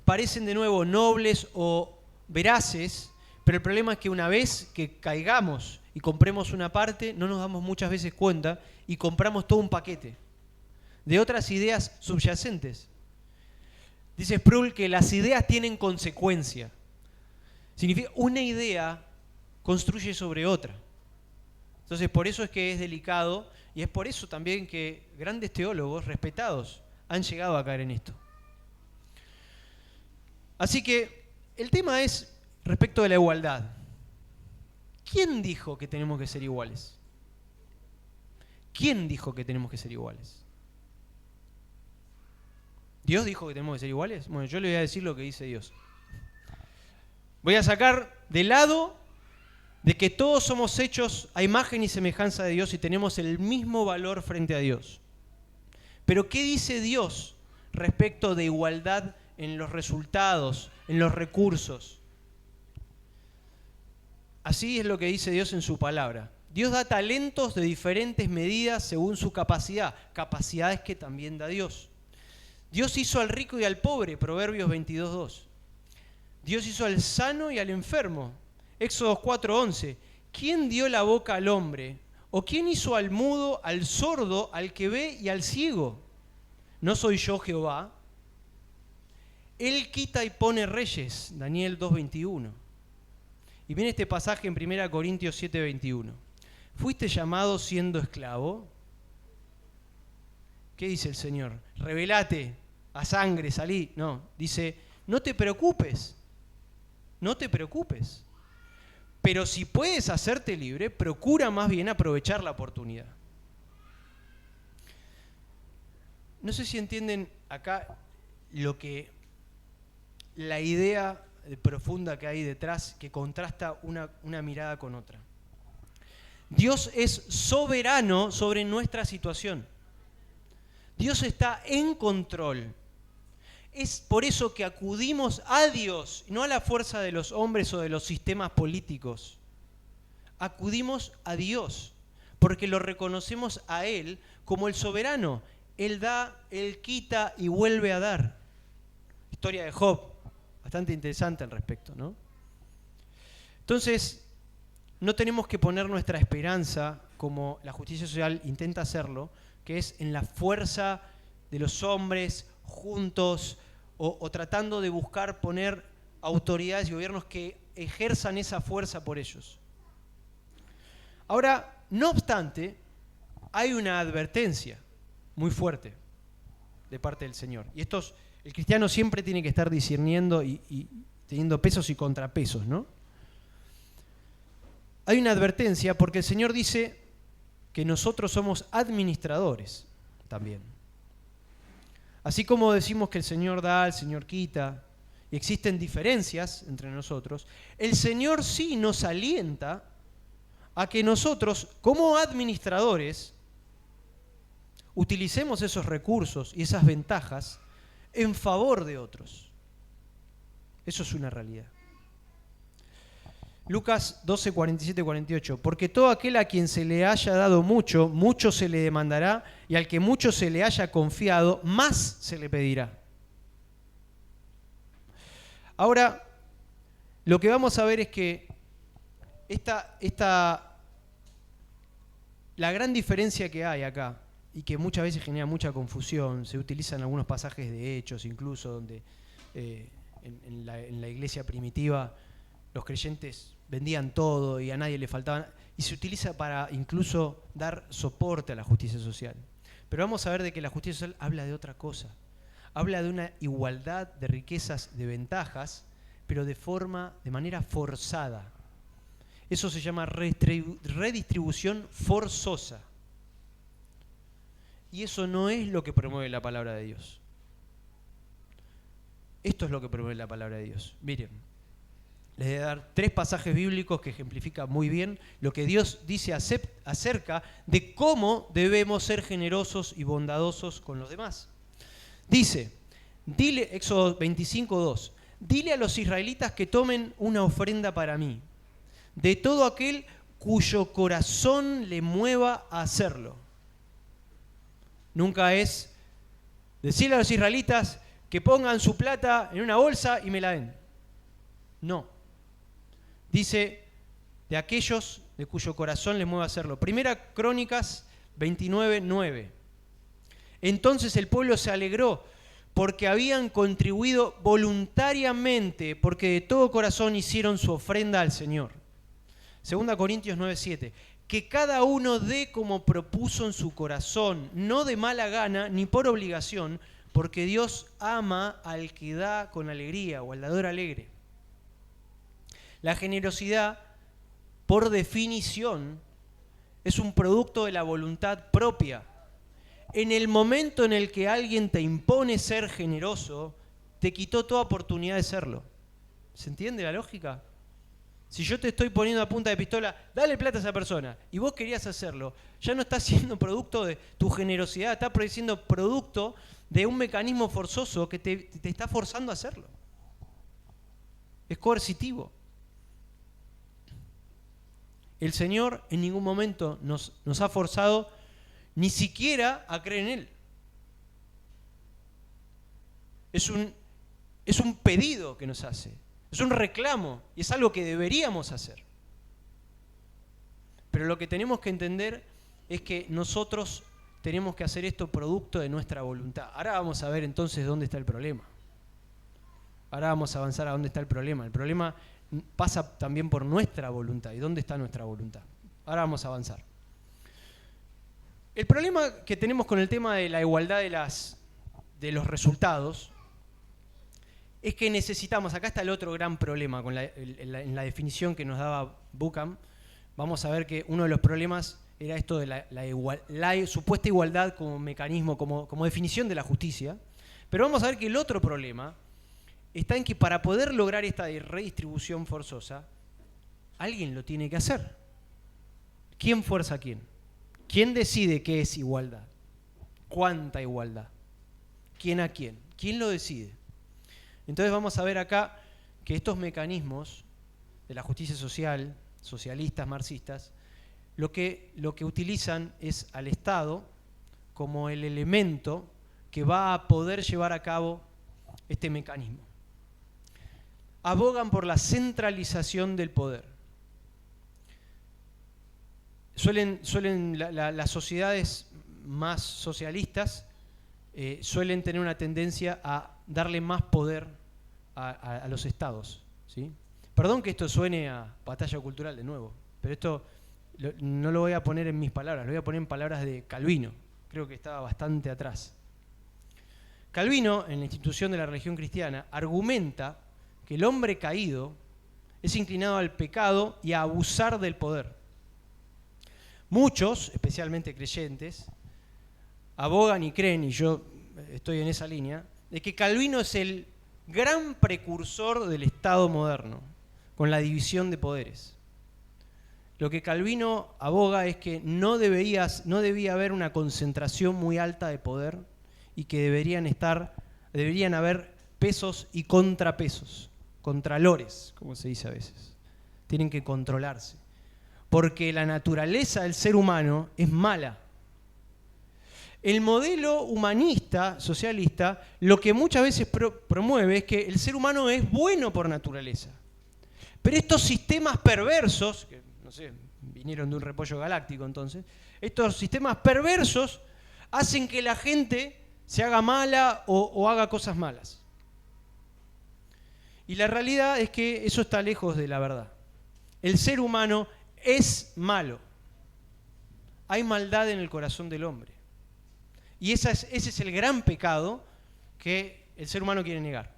S4: parecen de nuevo nobles o veraces, pero el problema es que una vez que caigamos y compremos una parte, no nos damos muchas veces cuenta y compramos todo un paquete de otras ideas subyacentes. Dice Sproul que las ideas tienen consecuencia. Significa una idea construye sobre otra. Entonces por eso es que es delicado y es por eso también que grandes teólogos respetados han llegado a caer en esto. Así que el tema es respecto de la igualdad. ¿Quién dijo que tenemos que ser iguales? ¿Quién dijo que tenemos que ser iguales? ¿Dios dijo que tenemos que ser iguales? Bueno, yo le voy a decir lo que dice Dios. Voy a sacar de lado de que todos somos hechos a imagen y semejanza de Dios y tenemos el mismo valor frente a Dios. Pero ¿qué dice Dios respecto de igualdad en los resultados, en los recursos? Así es lo que dice Dios en su palabra. Dios da talentos de diferentes medidas según su capacidad, capacidades que también da Dios. Dios hizo al rico y al pobre, Proverbios 22:2. Dios hizo al sano y al enfermo, Éxodo 4:11. ¿Quién dio la boca al hombre? ¿O quién hizo al mudo, al sordo, al que ve y al ciego? ¿No soy yo Jehová? Él quita y pone reyes, Daniel 2:21. Y viene este pasaje en 1 Corintios 7:21. ¿Fuiste llamado siendo esclavo? ¿Qué dice el Señor? Rebelate, a sangre, salí. No, dice, no te preocupes. No te preocupes. Pero si puedes hacerte libre, procura más bien aprovechar la oportunidad. No sé si entienden acá la idea profunda que hay detrás, que contrasta una mirada con otra. Dios es soberano sobre nuestra situación. Dios está en control. Es por eso que acudimos a Dios, no a la fuerza de los hombres o de los sistemas políticos. Acudimos a Dios, porque lo reconocemos a Él como el soberano. Él da, Él quita y vuelve a dar. Historia de Job, bastante interesante al respecto, ¿no? Entonces, no tenemos que poner nuestra esperanza, como la justicia social intenta hacerlo, que es en la fuerza de los hombres juntos o tratando de buscar poner autoridades y gobiernos que ejerzan esa fuerza por ellos. Ahora, no obstante, hay una advertencia muy fuerte de parte del Señor. Y el cristiano siempre tiene que estar discerniendo y teniendo pesos y contrapesos, ¿no? Hay una advertencia porque el Señor dice que nosotros somos administradores también. Así como decimos que el Señor da, el Señor quita, y existen diferencias entre nosotros, el Señor sí nos alienta a que nosotros, como administradores, utilicemos esos recursos y esas ventajas en favor de otros. Eso es una realidad. Lucas 12, 47, 48. Porque todo aquel a quien se le haya dado mucho, mucho se le demandará, y al que mucho se le haya confiado, más se le pedirá. Ahora, lo que vamos a ver es que la gran diferencia que hay acá, y que muchas veces genera mucha confusión, se utiliza en algunos pasajes de Hechos, incluso donde en la iglesia primitiva los creyentes vendían todo y a nadie le faltaba, y se utiliza para incluso dar soporte a la justicia social. Pero vamos a ver de que la justicia social habla de otra cosa. Habla de una igualdad de riquezas, de ventajas, pero de manera forzada. Eso se llama redistribución forzosa. Y eso no es lo que promueve la palabra de Dios. Esto es lo que promueve la palabra de Dios. Miren, les voy a dar 3 pasajes bíblicos que ejemplifican muy bien lo que Dios dice acerca de cómo debemos ser generosos y bondadosos con los demás. Dice, Éxodo 25:2, dile a los israelitas que tomen una ofrenda para mí, de todo aquel cuyo corazón le mueva a hacerlo. Nunca es decirle a los israelitas que pongan su plata en una bolsa y me la den. No. Dice, de aquellos de cuyo corazón les mueva a hacerlo. Primera Crónicas 29:9. Entonces el pueblo se alegró porque habían contribuido voluntariamente, porque de todo corazón hicieron su ofrenda al Señor. Segunda Corintios 9:7. Que cada uno dé como propuso en su corazón, no de mala gana ni por obligación, porque Dios ama al que da con alegría o al dador alegre. La generosidad, por definición, es un producto de la voluntad propia. En el momento en el que alguien te impone ser generoso, te quitó toda oportunidad de serlo. ¿Se entiende la lógica? Si yo te estoy poniendo a punta de pistola, dale plata a esa persona, y vos querías hacerlo, ya no estás siendo producto de tu generosidad, estás siendo producto de un mecanismo forzoso que te está forzando a hacerlo. Es coercitivo. El Señor en ningún momento nos ha forzado ni siquiera a creer en Él. Es un pedido que nos hace. Es un reclamo y es algo que deberíamos hacer. Pero lo que tenemos que entender es que nosotros tenemos que hacer esto producto de nuestra voluntad. Ahora vamos a ver entonces dónde está el problema. Ahora vamos a avanzar a dónde está el problema. El problema pasa también por nuestra voluntad. ¿Y dónde está nuestra voluntad? Ahora vamos a avanzar. El problema que tenemos con el tema de la igualdad de los resultados es que necesitamos, acá está el otro gran problema en la definición que nos daba Buchan. Vamos a ver que uno de los problemas era esto de la supuesta igualdad como mecanismo, como definición de la justicia. Pero vamos a ver que el otro problema está en que para poder lograr esta redistribución forzosa, alguien lo tiene que hacer. ¿Quién fuerza a quién? ¿Quién decide qué es igualdad? ¿Cuánta igualdad? ¿Quién a quién? ¿Quién lo decide? Entonces vamos a ver acá que estos mecanismos de la justicia social, socialistas, marxistas, lo que utilizan es al Estado como el elemento que va a poder llevar a cabo este mecanismo. Abogan por la centralización del poder. Las sociedades más socialistas suelen tener una tendencia a darle más poder a los estados, ¿sí? Perdón que esto suene a batalla cultural de nuevo, pero esto no lo voy a poner en mis palabras, lo voy a poner en palabras de Calvino. Creo que estaba bastante atrás. Calvino, en la institución de la religión cristiana, argumenta que el hombre caído es inclinado al pecado y a abusar del poder. Muchos, especialmente creyentes, abogan y creen, y yo estoy en esa línea, de que Calvino es el gran precursor del Estado moderno, con la división de poderes. Lo que Calvino aboga es que no debía haber una concentración muy alta de poder y que deberían haber pesos y contrapesos, contralores, como se dice a veces. Tienen que controlarse. Porque la naturaleza del ser humano es mala. El modelo humanista, socialista, lo que muchas veces promueve es que el ser humano es bueno por naturaleza. Pero estos sistemas perversos, que no sé, vinieron de un repollo galáctico entonces, estos sistemas perversos hacen que la gente se haga mala o haga cosas malas. Y la realidad es que eso está lejos de la verdad. El ser humano es malo. Hay maldad en el corazón del hombre. Y ese es el gran pecado que el ser humano quiere negar.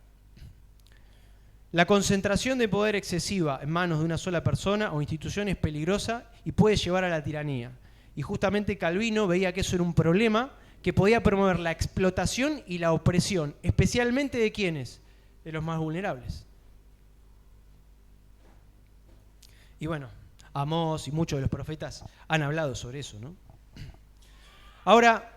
S4: La concentración de poder excesiva en manos de una sola persona o institución es peligrosa y puede llevar a la tiranía. Y justamente Calvino veía que eso era un problema que podía promover la explotación y la opresión, especialmente de ¿quiénes? De los más vulnerables. Y bueno, Amós y muchos de los profetas han hablado sobre eso, ¿no? Ahora,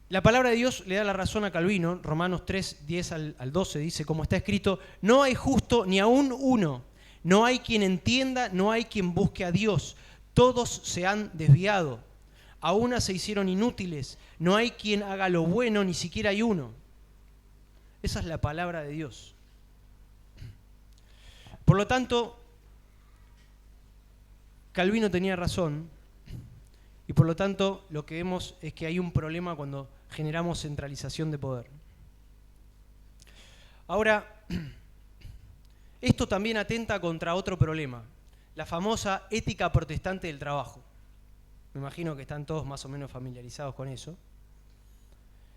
S4: la palabra de Dios le da la razón a Calvino. Romanos 3, 10 al 12 dice, como está escrito, no hay justo ni aún uno, no hay quien entienda, no hay quien busque a Dios, todos se han desviado, a una se hicieron inútiles, no hay quien haga lo bueno, ni siquiera hay uno. Esa es la palabra de Dios. Por lo tanto, Calvino tenía razón, y por lo tanto lo que vemos es que hay un problema cuando generamos centralización de poder. Ahora, esto también atenta contra otro problema, la famosa ética protestante del trabajo. Me imagino que están todos más o menos familiarizados con eso.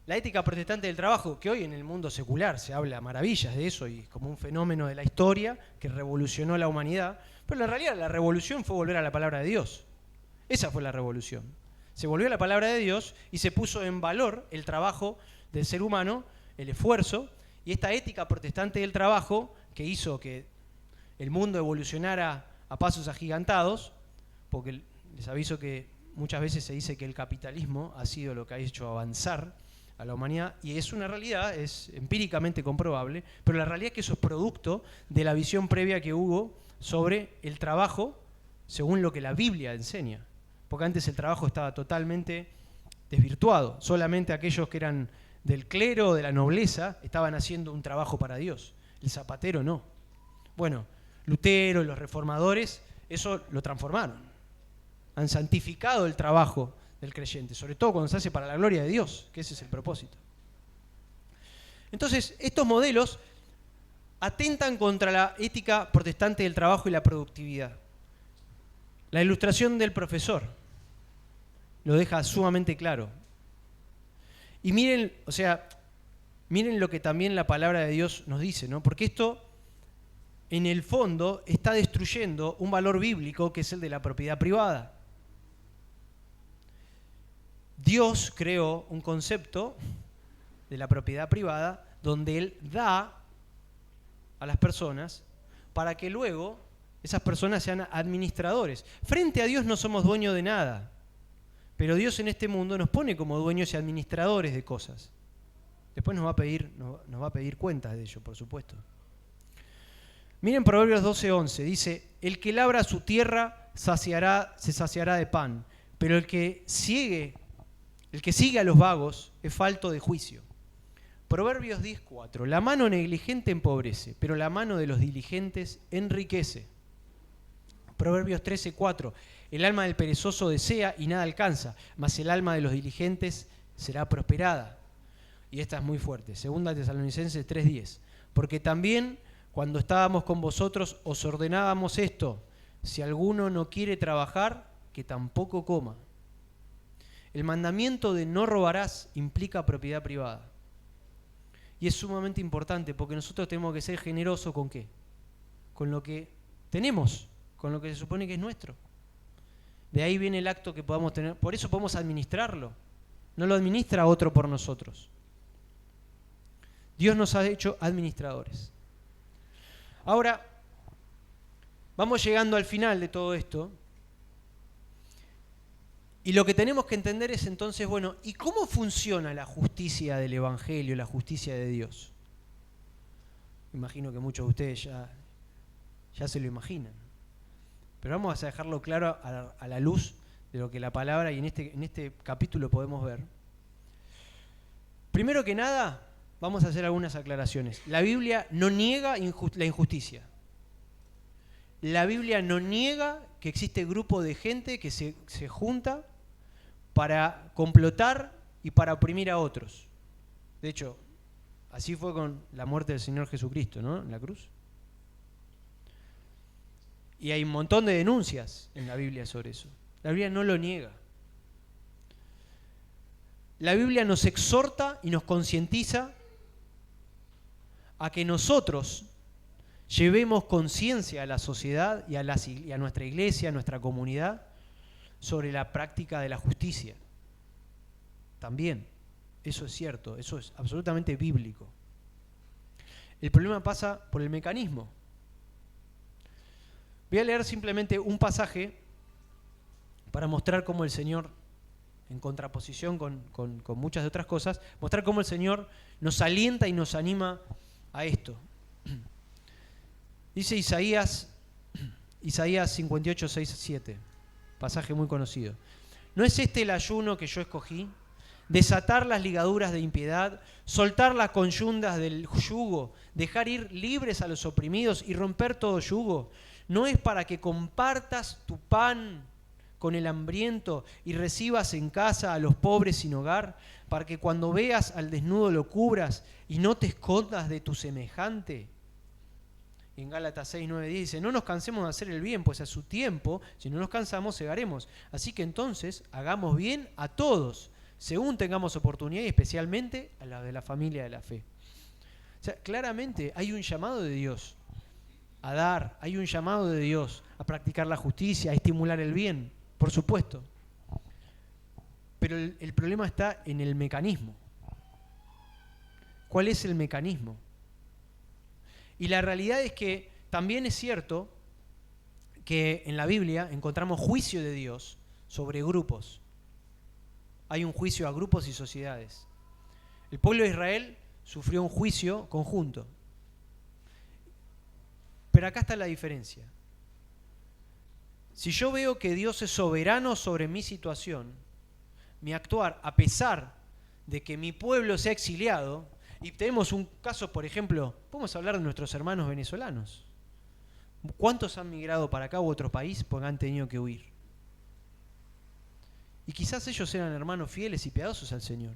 S4: La ética protestante del trabajo, que hoy en el mundo secular se habla maravillas de eso y como un fenómeno de la historia que revolucionó la humanidad, pero en realidad la revolución fue volver a la palabra de Dios. Esa fue la revolución. Se volvió a la palabra de Dios y se puso en valor el trabajo del ser humano, el esfuerzo, y esta ética protestante del trabajo que hizo que el mundo evolucionara a pasos agigantados, porque les aviso que muchas veces se dice que el capitalismo ha sido lo que ha hecho avanzar a la humanidad, y es una realidad, es empíricamente comprobable, pero la realidad es que eso es producto de la visión previa que hubo sobre el trabajo según lo que la Biblia enseña. Porque antes el trabajo estaba totalmente desvirtuado. Solamente aquellos que eran del clero, de la nobleza, estaban haciendo un trabajo para Dios. El zapatero no. Bueno, Lutero y los reformadores eso lo transformaron. Han santificado el trabajo del creyente, sobre todo cuando se hace para la gloria de Dios, que ese es el propósito. Entonces, estos modelos atentan contra la ética protestante del trabajo y la productividad. La ilustración del profesor lo deja sumamente claro. Y miren, miren lo que también la palabra de Dios nos dice, ¿no? Porque esto, en el fondo, está destruyendo un valor bíblico que es el de la propiedad privada. Dios creó un concepto de la propiedad privada donde Él da a las personas para que luego esas personas sean administradores. Frente a Dios no somos dueños de nada, pero Dios en este mundo nos pone como dueños y administradores de cosas. Después nos va a pedir cuentas de ello, por supuesto. Miren Proverbios 12:11, dice, el que labra su tierra se saciará de pan, pero el que sigue a los vagos es falto de juicio. Proverbios 10:4, la mano negligente empobrece, pero la mano de los diligentes enriquece. Proverbios 13:4, el alma del perezoso desea y nada alcanza, mas el alma de los diligentes será prosperada. Y esta es muy fuerte, 2 Tesalonicenses 3:10, porque también cuando estábamos con vosotros os ordenábamos esto, si alguno no quiere trabajar, que tampoco coma. El mandamiento de no robarás implica propiedad privada. Y es sumamente importante porque nosotros tenemos que ser generosos ¿con qué? Con lo que tenemos, con lo que se supone que es nuestro. De ahí viene el acto que podamos tener, por eso podemos administrarlo. No lo administra otro por nosotros. Dios nos ha hecho administradores. Ahora, vamos llegando al final de todo esto. Y lo que tenemos que entender es entonces, bueno, ¿y cómo funciona la justicia del Evangelio, la justicia de Dios? Imagino que muchos de ustedes ya se lo imaginan. Pero vamos a dejarlo claro a la luz de lo que la palabra y en este capítulo podemos ver. Primero que nada, vamos a hacer algunas aclaraciones. La Biblia no niega la injusticia. La Biblia no niega que existe grupo de gente que se junta para complotar y para oprimir a otros. De hecho, así fue con la muerte del Señor Jesucristo, ¿no? En la cruz. Y hay un montón de denuncias en la Biblia sobre eso. La Biblia no lo niega. la Biblia nos exhorta y nos concientiza a que nosotros llevemos conciencia a la sociedad y a nuestra iglesia, a nuestra comunidad, sobre la práctica de la justicia. También, eso es cierto, eso es absolutamente bíblico. El problema pasa por el mecanismo. Voy a leer simplemente un pasaje para mostrar cómo el Señor, en contraposición con muchas de otras cosas, mostrar cómo el Señor nos alienta y nos anima a esto. Dice Isaías 58, 6, 7, pasaje muy conocido. ¿No es este el ayuno que yo escogí? Desatar las ligaduras de impiedad, soltar las conyundas del yugo, dejar ir libres a los oprimidos y romper todo yugo. ¿No es para que compartas tu pan con el hambriento y recibas en casa a los pobres sin hogar, para que cuando veas al desnudo lo cubras y no te escondas de tu semejante? Y en Gálatas 6, 9, 10 dice, no nos cansemos de hacer el bien, pues a su tiempo, si no nos cansamos, segaremos. Así que entonces hagamos bien a todos, según tengamos oportunidad, y especialmente a la de la familia de la fe. O sea, claramente hay un llamado de Dios a dar, hay un llamado de Dios a practicar la justicia, a estimular el bien, por supuesto. Pero el problema está en el mecanismo. ¿Cuál es el mecanismo? Y la realidad es que también es cierto que en la Biblia encontramos juicio de Dios sobre grupos. Hay un juicio a grupos y sociedades. El pueblo de Israel sufrió un juicio conjunto. Pero acá está la diferencia. Si yo veo que Dios es soberano sobre mi situación, mi actuar, a pesar de que mi pueblo sea exiliado, y tenemos un caso, por ejemplo, podemos hablar de nuestros hermanos venezolanos. ¿Cuántos han migrado para acá u otro país porque han tenido que huir? Y quizás ellos eran hermanos fieles y piadosos al Señor.